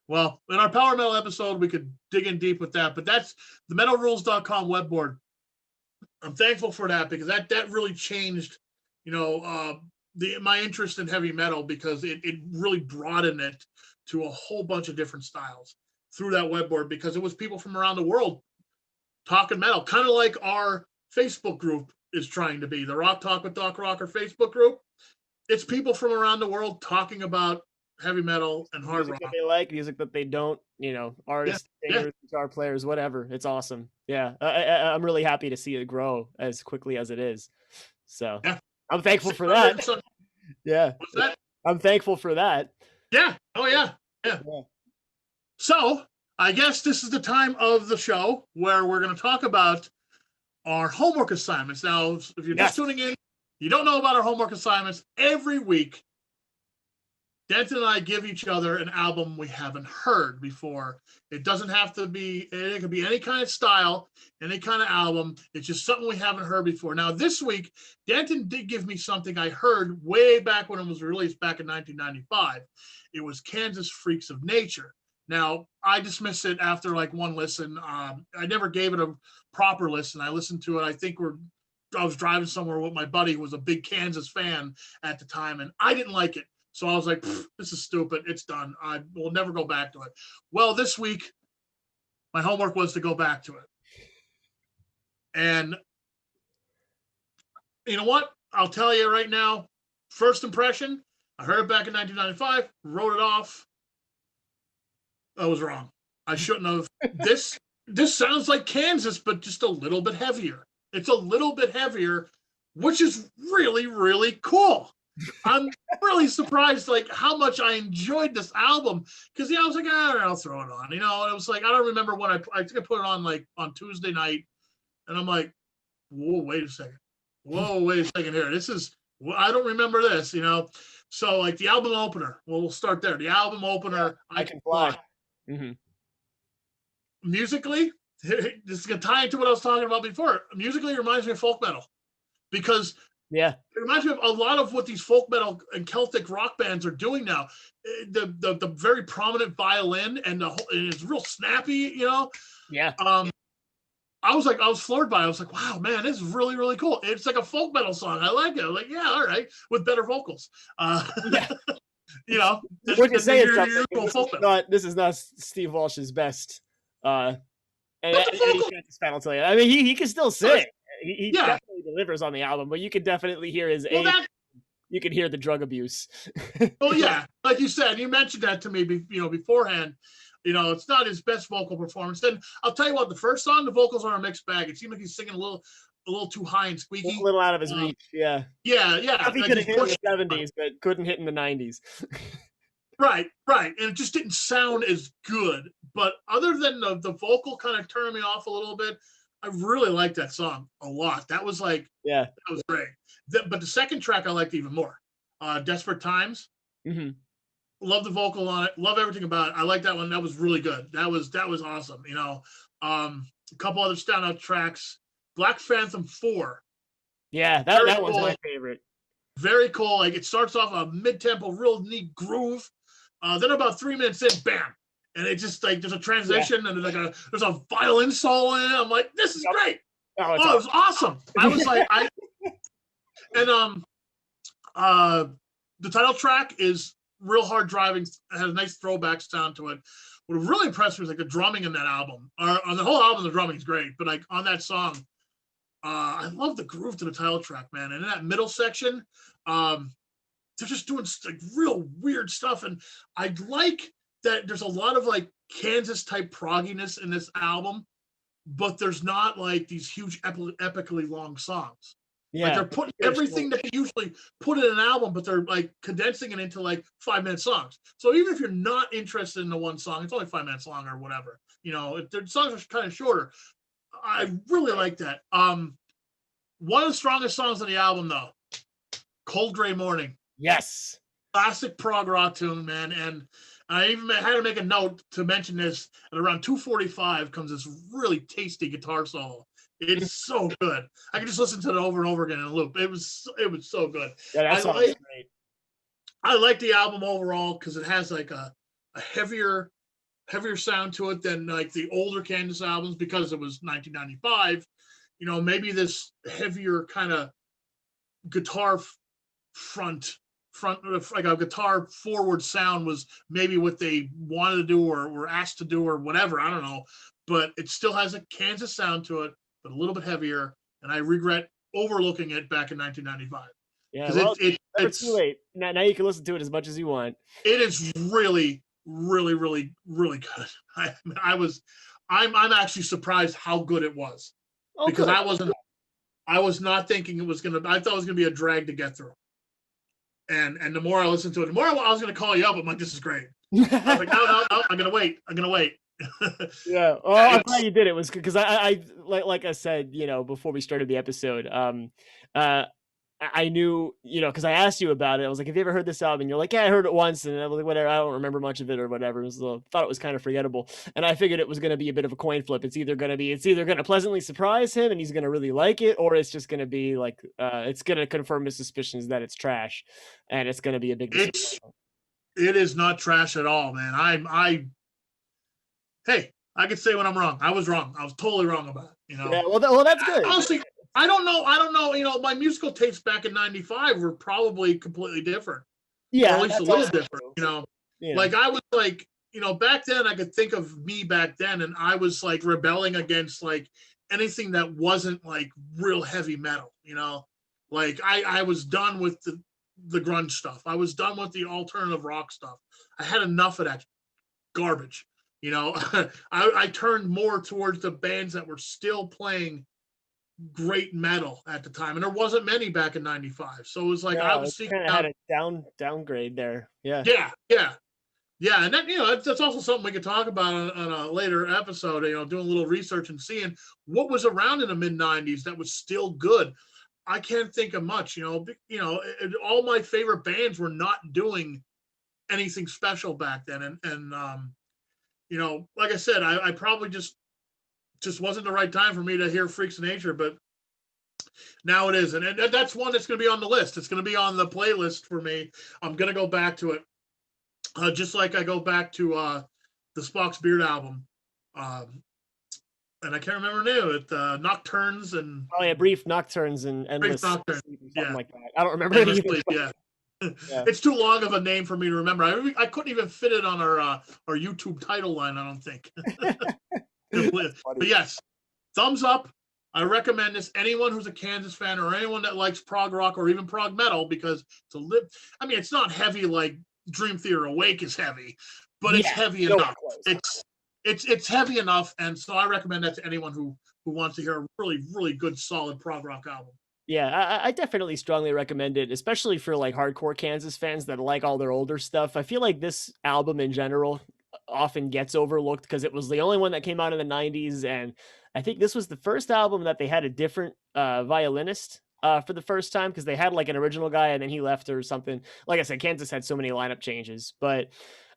Well, in our power metal episode, we could dig in deep with that, but that's the metalrules.com web board. I'm thankful for that because that really changed, my interest in heavy metal, because it really broadened it to a whole bunch of different styles through that web board, because it was people from around the world talking metal, kind of like our Facebook group is trying to be, the Rock Talk with DocRocker Facebook group. It's people from around the world talking about heavy metal and hard Music that rock. they like, music that they don't, Yeah, artists, yeah. singers, guitar players, whatever. It's awesome. Yeah. I'm really happy to see it grow as quickly as it is. So Yeah. I'm thankful for that. Yeah. What's that? I'm thankful for that. Yeah. Oh, yeah. Yeah. Yeah. So I guess this is the time of the show where we're going to talk about our homework assignments. Now, if you're just tuning in, you don't know about our homework assignments. Every week, Denton and I give each other an album we haven't heard before. It doesn't have to be, it could be any kind of style, any kind of album. It's just something we haven't heard before. Now, this week, Denton did give me something I heard way back when it was released back in 1995. It was Kansas Freaks of Nature. Now, I dismissed it after like one listen. I never gave it a proper listen. I listened to it. I was driving somewhere with my buddy who was a big Kansas fan at the time, and I didn't like it. So I was like, this is stupid. It's done. I will never go back to it. Well, this week, my homework was to go back to it. And you know what? I'll tell you right now, first impression, I heard it back in 1995, wrote it off. I was wrong. I shouldn't have. This sounds like Kansas, but just a little bit heavier. It's a little bit heavier, which is really, really cool. I'm really surprised, like, how much I enjoyed this album, because I was like, I'll throw it on, and it was like, I don't remember when I think I put it on like on Tuesday night, and I'm like, whoa, wait a second here. I don't remember this, So like the album opener, we'll start there. The album opener, I Can Fly. Mm-hmm. Musically, this is gonna tie into what I was talking about before. Musically, it reminds me of folk metal, because it reminds me of a lot of what these folk metal and Celtic rock bands are doing now. The very prominent violin, and it's real snappy, Yeah. I was floored by it. I was like, wow, man, this is really, really cool. It's like a folk metal song. I like it. I'm like, yeah, all right, with better vocals. Yeah. What you say this is not Steve Walsh's best. And his fan will tell you. I mean, he can still sing. He definitely delivers on the album, but you can definitely hear his age. You can hear the drug abuse. Well, yeah, like you said, you mentioned that to me, beforehand. It's not his best vocal performance. Then I'll tell you what, the first song, the vocals are a mixed bag. It seemed like he's singing a little too high and squeaky. A little out of his reach, yeah. Yeah. He could have hit in the 70s, but couldn't hit in the 90s. Right. And it just didn't sound as good. But other than the vocal kind of turning me off a little bit, I really liked that song a lot. That was like, that was great. But the second track I liked even more. Desperate Times. Mm-hmm. Love the vocal on it. Love everything about it. I like that one. That was really good. That was awesome. A couple other standout tracks. Black Phantom 4. Yeah, that one's my favorite. Very cool. Like, it starts off a mid-tempo, real neat groove. Then about 3 minutes in, bam. And it just like there's a transition and there's a violin solo in it. I'm like, this is great. Oh, it was awesome. I was like, the title track is real hard driving. It has a nice throwback sound to it. What really impressed me was like the drumming in that album. On the whole album, the drumming is great, but like on that song, I love the groove to the title track, man. And in that middle section, they're just doing like real weird stuff. And I like that there's a lot of like Kansas type progginess in this album, but there's not like these huge epically long songs. Yeah, like they're putting everything that they usually put in an album, but they're like condensing it into like 5-minute songs. So even if you're not interested in the one song, it's only 5 minutes long or whatever. If their songs are kind of shorter. I really like that. One of the strongest songs on the album, though, "Cold Gray Morning." Yes. Classic prog rock tune, man. And I even had to make a note to mention this. At around 2:45 comes this really tasty guitar solo. It's so good. I can just listen to it over and over again in a loop. It was so good. Yeah, that I song is like great. I like the album overall because it has like a heavier sound to it than like the older Kansas albums because it was 1995. Maybe this heavier kind of guitar front like a guitar forward sound was maybe what they wanted to do or were asked to do or whatever. I don't know, but it still has a Kansas sound to it, but a little bit heavier. And I regret overlooking it back in 1995 Yeah, because well, never too it's late. Now you can listen to it as much as you want. it is really, really, really, really good. I'm actually surprised how good it was Oh, because good. I was not thinking it was gonna. I thought it was gonna be a drag to get through. And the more I listened to it, the more I was going to call you up. I'm like, this is great. I was like, no, I'm going to wait. I'm going to wait. Yeah. Oh, I'm glad you did it. Was because I like I said, before we started the episode, uh, I knew, because I asked you about it. I was like, "Have you ever heard this album?" And you're like, "Yeah, I heard it once." And I was like, "Whatever. I don't remember much of it or whatever." Thought it was kind of forgettable. And I figured it was going to be a bit of a coin flip. It's either going to pleasantly surprise him and he's going to really like it, or it's just going to be like, it's going to confirm his suspicions that it's trash, and it's going to be a big disappointment. It is not trash at all, man. Hey, I could say when I'm wrong. I was wrong. I was totally wrong about it. Yeah. Well, that's good. Honestly, I don't know. My musical tastes back in '95 were probably completely different. Yeah, or at least a little different. Yeah. Like I was like, back then I could think of me back then, and I was like rebelling against like anything that wasn't like real heavy metal. Like I was done with the grunge stuff. I was done with the alternative rock stuff. I had enough of that garbage. I turned more towards the bands that were still playing great metal at the time, and there wasn't many back in '95. So it was like I was seeking kind of out. had a downgrade there. Yeah. Yeah, and that that's also something we could talk about on a later episode. Doing a little research and seeing what was around in the mid '90s that was still good. I can't think of much. All my favorite bands were not doing anything special back then, and like I said, I probably just wasn't the right time for me to hear Freaks of Nature, but now it is, and that's one that's going to be on the list. It's going to be on the playlist for me. I'm going to go back to it. Just like I go back to the Spock's Beard album, and I can't remember the name. Nocturnes and Brief Nocturnes and Endless Nocturnes. Something like that. I don't remember it either. Yeah. It's too long of a name for me to remember. I couldn't even fit it on our YouTube title line. I don't think. But yes, thumbs up. I recommend this. Anyone who's a Kansas fan or anyone that likes prog rock or even prog metal, because it's not heavy like Dream Theater Awake is heavy, but it's heavy enough. It's heavy enough, and so I recommend that to anyone who wants to hear a really, really good, solid prog rock album. Yeah, I definitely strongly recommend it, especially for like hardcore Kansas fans that like all their older stuff. I feel like this album in general often gets overlooked because it was the only one that came out in the 90s, and I think this was the first album that they had a different violinist for the first time, because they had like an original guy and then he left or something. Like I said, Kansas had so many lineup changes, but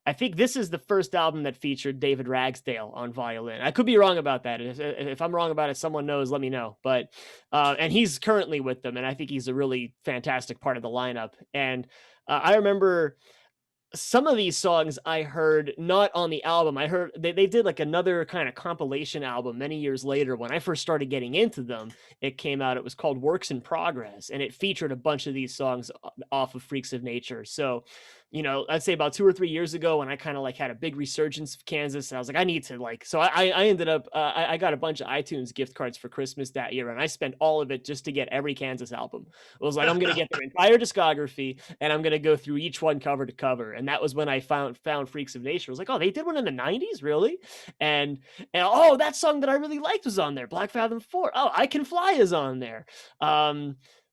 I think this is the first album that featured David Ragsdale on violin. I could be wrong about that. If I'm wrong about it, someone knows, let me know. But and he's currently with them, and I think he's a really fantastic part of the lineup. And I remember some of these songs I heard not on the album. I heard they did like another kind of compilation album many years later. When I first started getting into them, it came out. It was called Works in Progress, and it featured a bunch of these songs off of Freaks of Nature. So, I'd say about 2 or 3 years ago, when I kind of like had a big resurgence of Kansas, I was like, I need to like. So I ended up I got a bunch of iTunes gift cards for Christmas that year, and I spent all of it just to get every Kansas album. I was like, I'm gonna get their entire discography, and I'm gonna go through each one cover to cover. And that was when I found Freaks of Nature. I was like, oh, they did one in the 90s, really? And oh, that song that I really liked was on there. Black Fathom 4. Oh, I Can Fly is on there.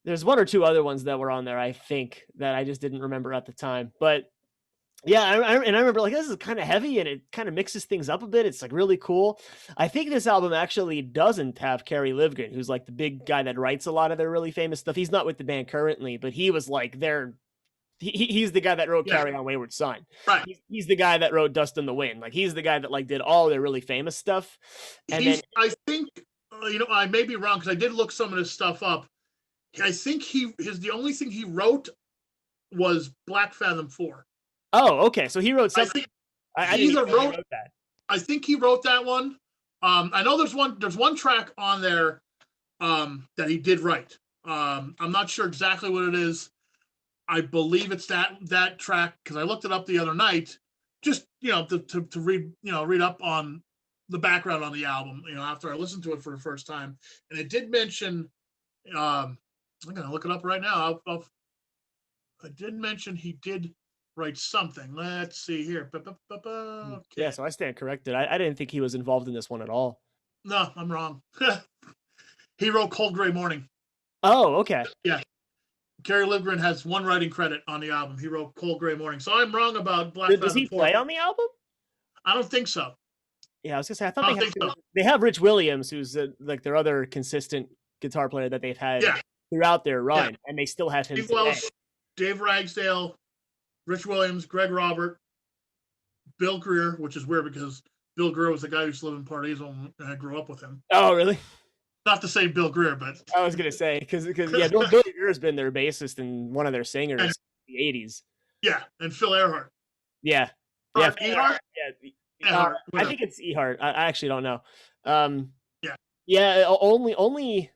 There's one or two other ones that were on there, I think, that I just didn't remember at the time. But Yeah, and I remember like this is kind of heavy and it kind of mixes things up a bit. It's like really cool. I think this album actually doesn't have Kerry Livgren, who's like the big guy that writes a lot of their really famous stuff. He's not with the band currently, but he was like he's the guy that wrote Yeah, Carry On Wayward Son. right. He's the guy that wrote Dust in the Wind. Like he's the guy that like did all their really famous stuff. And then I think, I may be wrong because I did look some of this stuff up. I think the only thing he wrote was Black Fathom 4. oh, okay, so he wrote I something. think I he didn't either even know he wrote, wrote that. I think he wrote that one. I know there's one track on there that he did write. I'm not sure exactly what it is. I believe it's that track because I looked it up the other night, just to read read up on the background on the album. After I listened to it for the first time, and it did mention. I'm gonna look it up right now. I did mention he did write something. Let's see here. Yeah, Okay, so I stand corrected. I didn't think he was involved in this one at all. no, I'm wrong. He wrote "Cold Gray Morning." Oh, okay. Yeah, Kerry Livgren has one writing credit on the album. He wrote "Cold Gray Morning." So I'm wrong about Black Does Fathom he 4. play on the album? I don't think so. Yeah, I was gonna say I thought I don't think so. they have Rich Williams, who's like their other consistent guitar player that they've had Yeah, throughout their yeah. run, and they still have him Steve today. Welsh, Dave Ragsdale, Rich Williams, Greg Robert, Bill Greer, which is weird because Bill Greer was the guy who used to live in Paradiso and I grew up with him. Oh, really? Not the same Bill Greer, but I was gonna say because yeah, Billy Greer's been their bassist and one of their and, singers in the '80s. yeah, and Phil Earhart. Yeah, yeah, Ehart? Earhart, I whatever. think it's Ehart. I actually don't know. Um, Yeah. yeah, only.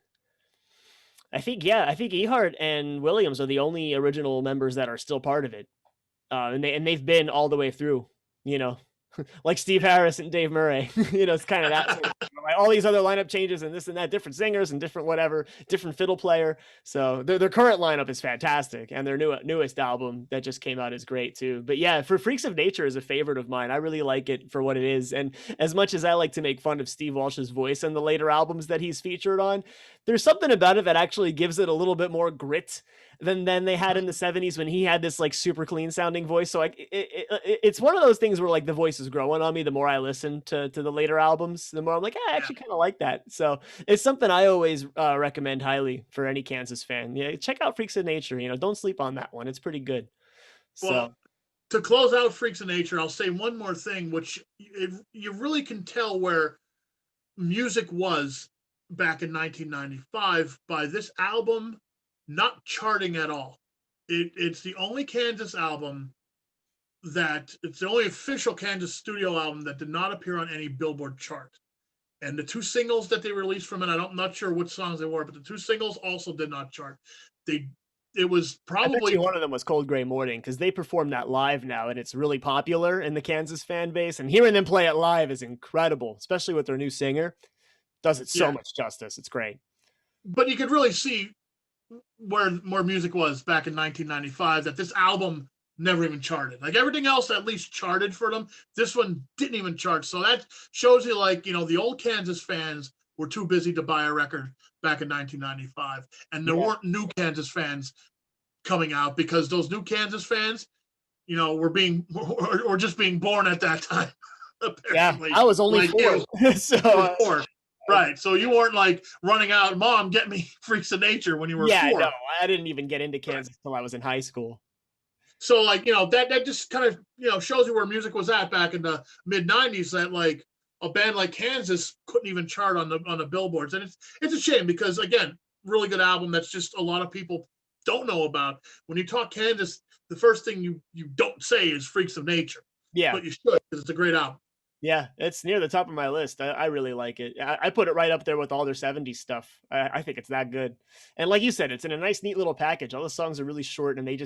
I think Ehart and Williams are the only original members that are still part of it, and they've been all the way through. You know, like Steve Harris and Dave Murray. It's kind of that. Sort of, like all these other lineup changes and this and that, different singers and different whatever, different fiddle player. So their current lineup is fantastic, and their newest album that just came out is great too. But yeah, for Freaks of Nature is a favorite of mine. I really like it for what it is, and as much as I like to make fun of Steve Walsh's voice in the later albums that he's featured on, there's something about it that actually gives it a little bit more grit than they had in the 70s when he had this like super clean sounding voice. So like it's one of those things where like the voice is growing on me the more I listen to the later albums, the more I'm like, I Yeah. actually kind of like that. So it's something I always recommend highly for any Kansas fan. Yeah, check out Freaks of Nature. Don't sleep on that one. It's pretty good. Well, So to close out Freaks of Nature, I'll say one more thing, which you really can tell where music was back in 1995 by this album not charting at all. It's the only Kansas album it's the only official Kansas studio album that did not appear on any Billboard chart. And the two singles that they released from it, I'm not sure which songs they were, but the two singles also did not chart. It was I bet probably you one of them was Cold Gray Morning because they perform that live now and it's really popular in the Kansas fan base. And hearing them play it live is incredible, especially with their new singer. Does it so yeah. much justice. It's great. But you could really see where more music was back in 1995 that this album never even charted. Like everything else at least charted for them. This one didn't even chart. So that shows you like, the old Kansas fans were too busy to buy a record back in 1995. And there weren't new Kansas fans coming out because those new Kansas fans, were just being born at that time. Apparently. Yeah, I was only like 4. So four. Right. So you weren't like running out, Mom, get me Freaks of Nature when you were 4. no, I didn't even get into Kansas till I was in high school. So like, that just kind of, shows you where music was at back in the mid 90s that like a band like Kansas couldn't even chart on the billboards. And it's a shame because again, really good album that's just a lot of people don't know about. When you talk Kansas, the first thing you don't say is Freaks of Nature. Yeah. But you should because it's a great album. Yeah, it's near the top of my list. I really like it. I put it right up there with all their 70s stuff. I think it's that good. And like you said, it's in a nice, neat little package. All the songs are really short and they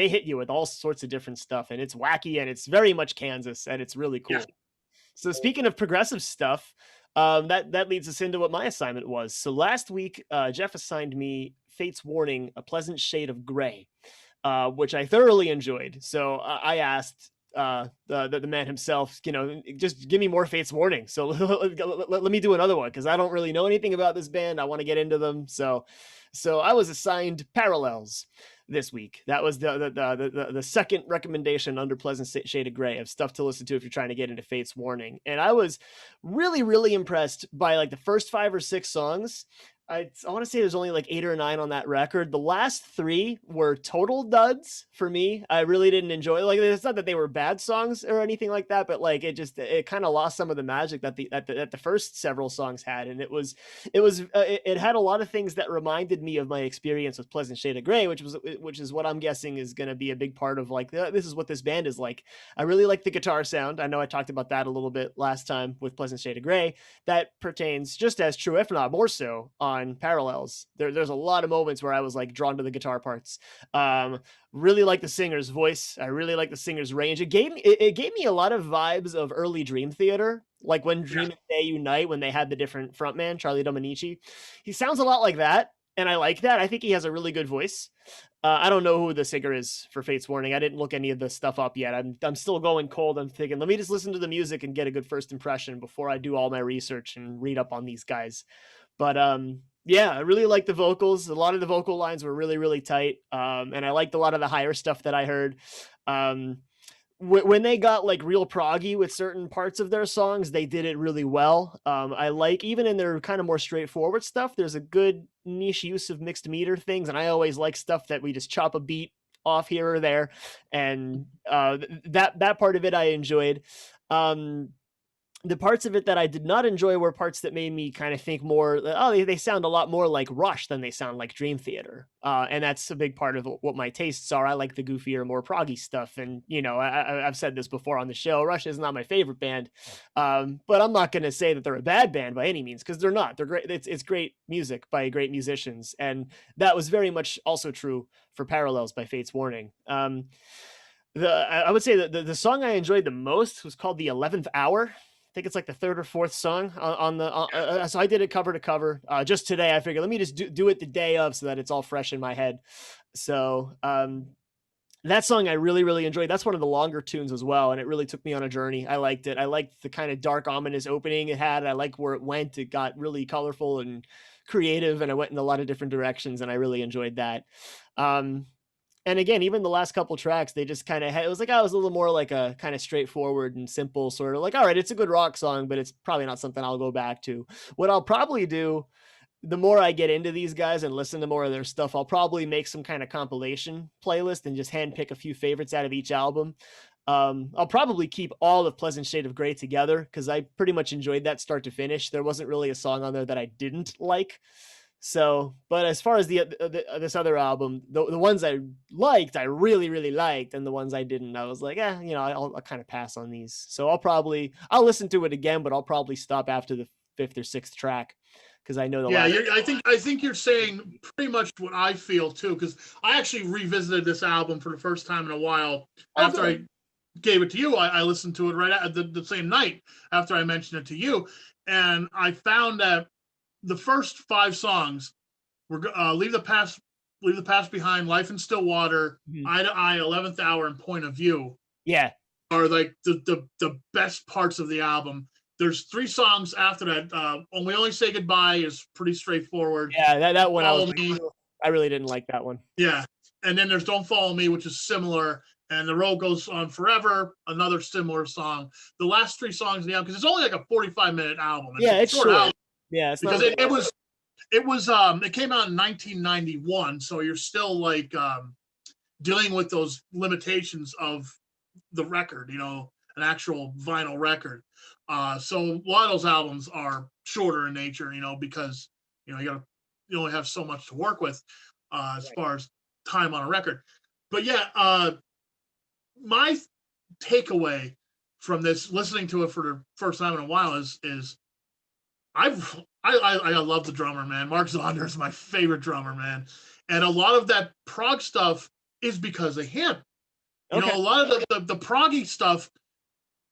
hit you with all sorts of different stuff. And it's wacky and it's very much Kansas and it's really cool. Yeah. So speaking of progressive stuff, that leads us into what my assignment was. So last week, Jeff assigned me Fate's Warning, A Pleasant Shade of Gray, which I thoroughly enjoyed. So I asked the man himself, just give me more Fate's Warning. So let me do another one because I don't really know anything about this band. I want to get into them. So I was assigned Parallels. this week. That was the second recommendation under Pleasant Shade of Gray of stuff to listen to if you're trying to get into Fate's Warning. And I was really impressed by like the first 5 or 6 songs. I want to say there's only like 8 or 9 on that record. The last 3 were total duds for me. I really didn't enjoy. Like, it's not that they were bad songs or anything like that, but like it kind of lost some of the magic that the first several songs had. And it had a lot of things that reminded me of my experience with Pleasant Shade of Gray, which is what I'm guessing is going to be a big part of like this is what this band is like. I really like the guitar sound. I know I talked about that a little bit last time with Pleasant Shade of Gray. That pertains just as true, if not more so, on Parallels. There's a lot of moments where I was like drawn to the guitar parts. Really like the singer's voice. I really like the singer's range. It gave me a lot of vibes of early Dream Theater, like when Dream and Day Unite, when they had the different frontman, Charlie Dominici. He sounds a lot like that, and I like that. I think he has a really good voice. I don't know who the singer is for Fate's Warning. I didn't look any of the stuff up yet. I'm still going cold. I'm thinking, let me just listen to the music and get a good first impression before I do all my research and read up on these guys. But yeah, I really like the vocals. A lot of the vocal lines were really tight. And I liked a lot of the higher stuff that I heard. Um, when they got like real proggy with certain parts of their songs, they did it really well. I like, even in their kind of more straightforward stuff, there's a good niche use of mixed meter things. And I always like stuff that we just chop a beat off here or there. And that part of it I enjoyed. The parts of it that I did not enjoy were parts that made me kind of think more, oh, they sound a lot more like Rush than they sound like Dream Theater. And that's a big part of what my tastes are. I like the goofier, more proggy stuff. And, you know, I've said this before on the show, Rush is not my favorite band. But I'm not going to say that they're a bad band by any means, because they're not. They're great. It's great music by great musicians. And that was very much also true for Parallels by Fate's Warning. I would say that the song I enjoyed the most was called The 11th Hour. I think it's like the 3rd or 4th song on the. So I did it cover to cover just today. I figured let me just do it the day of so that it's all fresh in my head. So that song I really enjoyed. That's one of the longer tunes as well, and it really took me on a journey. I liked it. I liked the kind of dark, ominous opening it had. I like where it went. It got really colorful and creative, and I went in a lot of different directions, and I really enjoyed that. And again, even the last couple tracks, they just kind of had, it was like, I was a little more like a kind of straightforward and simple sort of like, all right, it's a good rock song, but it's probably not something I'll go back to. What I'll probably do, the more I get into these guys and listen to more of their stuff, I'll probably make some kind of compilation playlist and just handpick a few favorites out of each album. I'll probably keep all of Pleasant Shade of Gray together because I pretty much enjoyed that start to finish. There wasn't really a song on there that I didn't like. So, but as far as this other album, the ones I liked, I really liked, and the ones I didn't, I was like, you know, I'll kind of pass on these. So I'll listen to it again, but I'll probably stop after the 5th or 6th track because I know the last. I think you're saying pretty much what I feel too, because I actually revisited this album for the first time in a while after I gave it to you. I listened to it right at the same night after I mentioned it to you, and I found that the first 5 songs were Leave the Past Behind, Life in Stillwater, Eye to Eye, 11th Hour, and Point of View. Yeah, are like the best parts of the album. There's 3 songs after that. We Only Say Goodbye is pretty straightforward. Yeah, that one I really didn't like that one. Yeah, and then there's Don't Follow Me, which is similar, and The Road Goes On Forever, another similar song. The last 3 songs in the album, because it's only like a 45-minute album. It's short. Album. Yeah, it's because it came out in 1991, so you're still like dealing with those limitations of the record, you know, an actual vinyl record. So a lot of those albums are shorter in nature, you know, because you know you only have so much to work with as far as time on a record. But yeah, my takeaway from this, listening to it for the first time in a while, is I love the drummer, man. Mark Zonder is my favorite drummer, man. And a lot of that prog stuff is because of him. You know, a lot of the proggy stuff,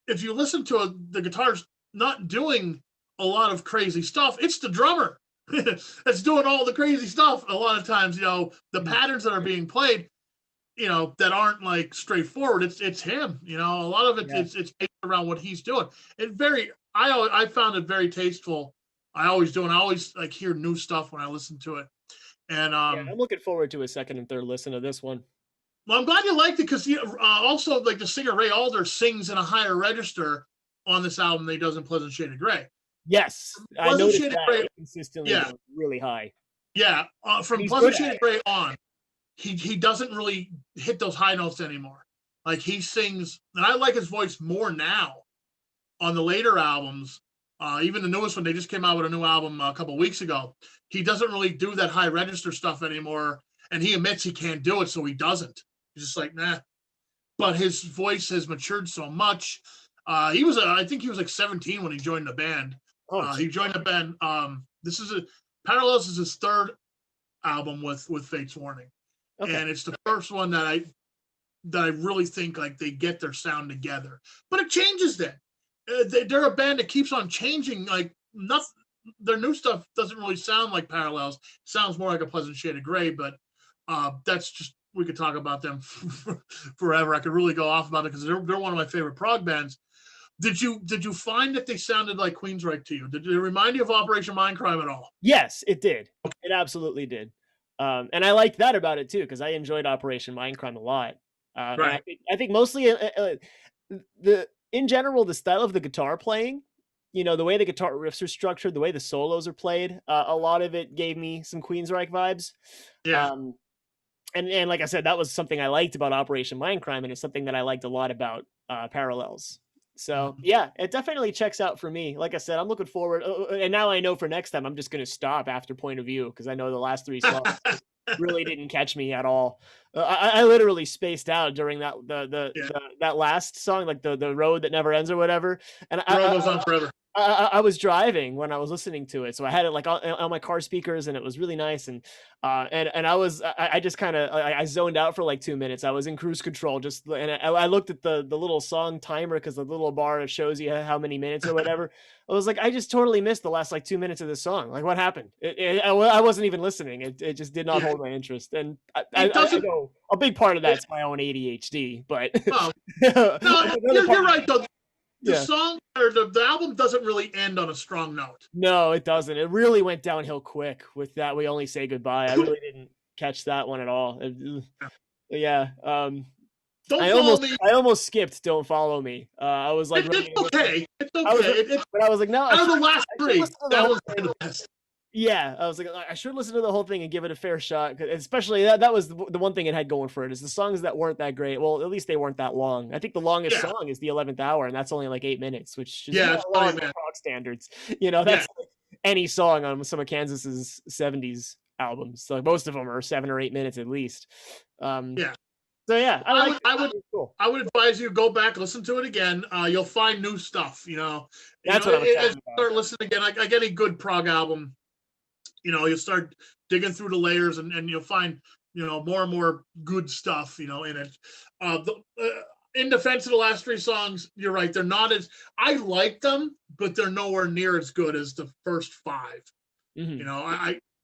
if you listen to it, the guitar's not doing a lot of crazy stuff. It's the drummer that's doing all the crazy stuff. A lot of times, you know, the patterns that are being played, you know, that aren't like straightforward. It's him. You know, a lot of it it's based around what he's doing. I found it very tasteful. I always do, and I always like hear new stuff when I listen to it. And Yeah, I'm looking forward to a second and third listen of this one. well, I'm glad you liked it because also like the singer Ray Alder sings in a higher register on this album than he does in Pleasant Shade of Grey. Yes, I Pleasant noticed Shade of that Grey, it consistently yeah, goes really high, yeah. and From he's good Pleasant at Shade of it. Grey on, he doesn't really hit those high notes anymore. Like he sings, and I like his voice more now on the later albums. Even the newest one, they just came out with a new album a couple weeks ago. He doesn't really do that high register stuff anymore, and he admits he can't do it, so he doesn't. He's just like, nah. But his voice has matured so much. I think he was like 17 when he joined the band. Oh, He joined the band. This is a Parallels is his third album with Fate's Warning, okay. and it's the first one that I really think like they get their sound together. But it changes then. They're a band that keeps on changing. Like nothing, their new stuff doesn't really sound like Parallels. It sounds more like a Pleasant Shade of Grey. But that's just we could talk about them forever. I could really go off about it because they're one of my favorite prog bands. Did you find that they sounded like Queensryche to you? Did it remind you of Operation Mindcrime at all? Yes, it did. It absolutely did. And I liked that about it too because I enjoyed Operation Mindcrime a lot. And Right. I think mostly the in general the style of the guitar playing, the way the guitar riffs are structured, the way the solos are played, a lot of it gave me some Queensryche vibes. Yeah. Um, and like I said, that was something I liked about Operation Mindcrime, and it's something that I liked a lot about Parallels. So Mhm. yeah, it definitely checks out for me. Like I said, I'm looking forward, and now I know for next time I'm just gonna stop after Point of View because I know the last three songs really didn't catch me at all. I literally spaced out during Yeah. that last song, like the road that never ends or whatever, and The road goes on forever. I was driving when I was listening to it, so I had it like on my car speakers, and it was really nice. And I just kind of I zoned out for like 2 minutes. I was in cruise control, just and I looked at the little song timer because the little bar shows you how many minutes or whatever. I was like, I just totally missed the last like 2 minutes of this song. Like, what happened? I wasn't even listening. It just did not Yeah. hold my interest, and It I doesn't. know a big part of It, that's my own ADHD, but oh no, another you're part, right though. The yeah. song or the album doesn't really end on a strong note. No, it doesn't. It really went downhill quick with that We Only Say Goodbye. I really didn't catch that one at all. Yeah. Don't follow me. I almost skipped Don't Follow Me. I was like It's ready to go to, okay. It's I was okay. It's but I was like, no, out of the last I should three. listen to the That whole one's thing. probably the best. Yeah, I was like, I should listen to the whole thing and give it a fair shot. Especially that was the one thing it had going for it is the songs that weren't that great. Well, at least they weren't that long. I think the longest Yeah, song is the 11th hour, and that's only like 8 minutes, which is yeah, not it's long funny, by man. rock standards. Yeah, That's like any song on some of Kansas's 70s albums. So like most of them are 7 or 8 minutes at least. Um, yeah. so yeah, I I like would, it. I would, It's cool. I would advise you go back, listen to it again. You'll find new stuff. That's what I'm As excited you about. start listening again, like any good prog album, you'll start digging through the layers and you'll find, more and more good stuff, in it. In defense of the last three songs, you're right. They're not as, I like them, but they're nowhere near as good as the first five. Hmm.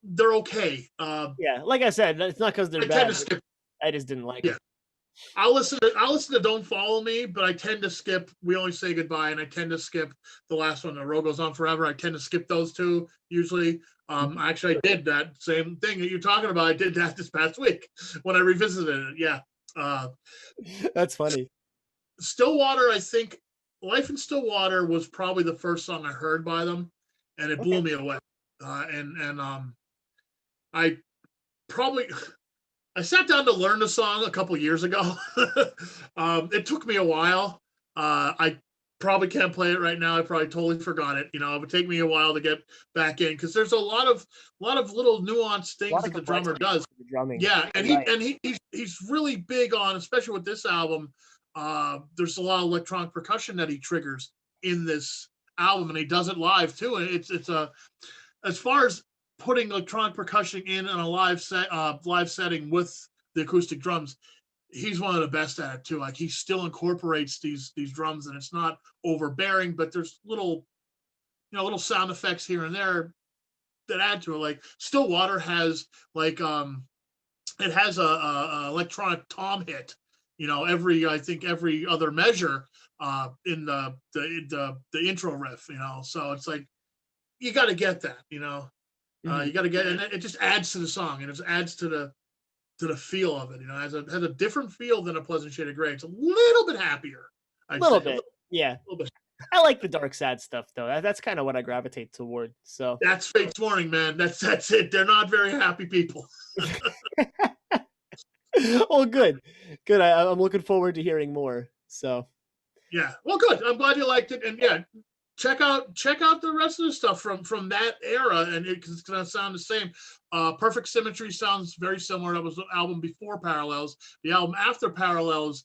They're okay. Yeah, like I said, it's not because they're I tend to bad. skip. I just didn't like Yeah. them. I'll listen to Don't Follow Me, but I tend to skip We Only Say Goodbye, and I tend to skip the last one, The Road Goes On Forever. I tend to skip those two usually. Actually, I did that same thing that you're talking about. I did that this past week when I revisited it. Yeah. Uh, That's funny. Stillwater, I think Life in Stillwater was probably the first song I heard by them, and it blew Okay. me away. And I probably I sat down to learn the song a couple years ago. It took me a while. I probably can't play it right now. I probably totally forgot it. It would take me a while to get back in because there's a lot of little nuanced A lot things of that the drummer complexity does. to the drumming. Yeah, and You're right. he's really big on, especially with this album. There's a lot of electronic percussion that he triggers in this album, and he does it live too. And it's a as far as putting electronic percussion in a live setting with the acoustic drums, he's one of the best at it too. Like he still incorporates these drums, and it's not overbearing, but there's little sound effects here and there that add to it. Like Stillwater has like it has a electronic tom hit. I think every other measure in the intro riff. So it's like you got to get that. Mhm. You got to get, and it just adds to the song, and it adds to the feel of it. You know, has a different feel than a Pleasant Shade of Gray. It's a little bit happier, I'd Little say, bit, yeah. little bit. I like the dark, sad stuff though. That's kind of what I gravitate toward. So, That's Fate's Warning, man. That's it. They're not very happy people. well, good, good. I'm looking forward to hearing more. So, Yeah. Well, good. I'm glad you liked it, and yeah, check out the rest of the stuff from that era, and it's gonna sound the same. Perfect Symmetry sounds very similar. That was the album before Parallels. The album after Parallels,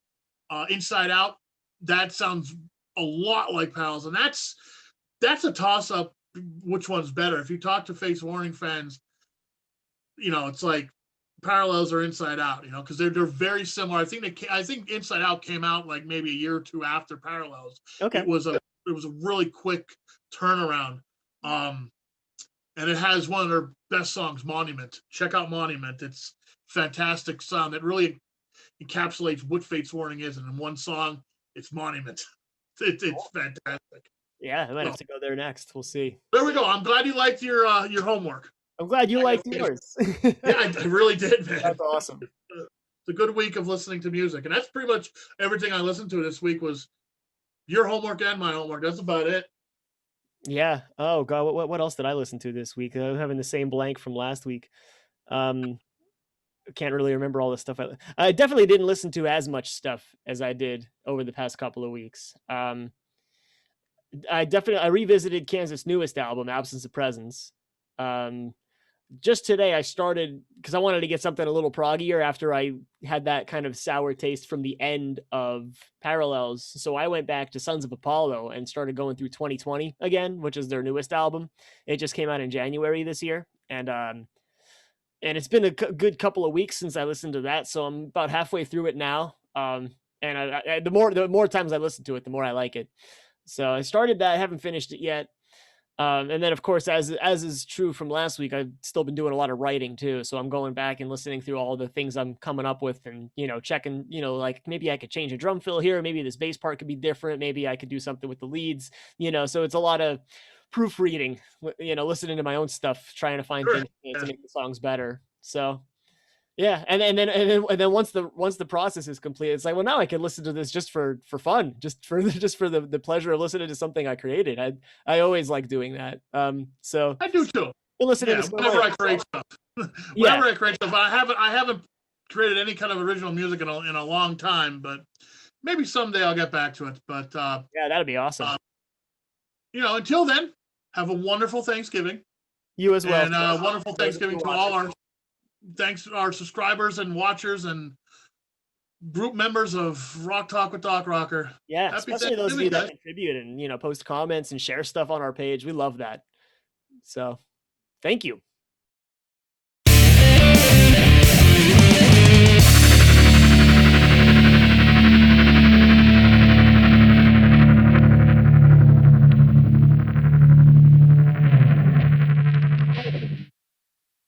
Inside Out, that sounds a lot like Parallels, and that's a toss up. Which one's better? If you talk to Face Warning fans, it's like Parallels or Inside Out, because they're very similar. I think Inside Out came out like maybe a year or two after Parallels. okay. It was a really quick turnaround. And it has one of their best songs, Monument. Check out Monument. It's fantastic sound. It really encapsulates what Fate's Warning is, and in one song, it's Monument. It's fantastic. Yeah, I might So, have to go there next. We'll see. there we go. I'm glad you liked your homework. I'm glad you I liked gotta yours. Yeah, I really did, man. That's awesome. It's a good week of listening to music, and that's pretty much everything I listened to this week was your homework and my homework. That's about it. Yeah. Oh God, what else did I listen to this week? I'm having the same blank from last week. Um, can't really remember all the stuff. I definitely didn't listen to as much stuff as I did over the past couple of weeks. I revisited Kansas' newest album, Absence of Presence. Um, just today I started because I wanted to get something a little proggier after I had that kind of sour taste from the end of Parallels. So I went back to Sons of Apollo and started going through 2020 again, which is their newest album. It just came out in January this year, and it's been a good couple of weeks since I listened to that, so I'm about halfway through it now. And the more times I listen to it, the more I like it. So I started that. I haven't finished it yet. And then, of course, as is true from last week, I've still been doing a lot of writing too. So I'm going back and listening through all the things I'm coming up with, and checking, like maybe I could change a drum fill here, maybe this bass part could be different, maybe I could do something with the leads. So it's a lot of proofreading, listening to my own stuff, trying to find Sure. things Yeah. to make the songs better. So yeah, and then once the process is complete, it's like, well, now I can listen to this just for fun, just for the pleasure of listening to something I created. I always like doing that. So I do too. been listening Yeah, to so whenever I much. create stuff. Yeah, Whenever I create stuff. I haven't created any kind of original music in a long time, but maybe someday I'll get back to it. But yeah, that'd be awesome. until then, have a wonderful Thanksgiving, You as well. and wonderful Thanksgiving to all our subscribers and watchers and group members of Rock Talk with DocRocker. Yeah, Happy especially those of you Thanksgiving, that guys. contribute and post comments and share stuff on our page. We love that. So thank you.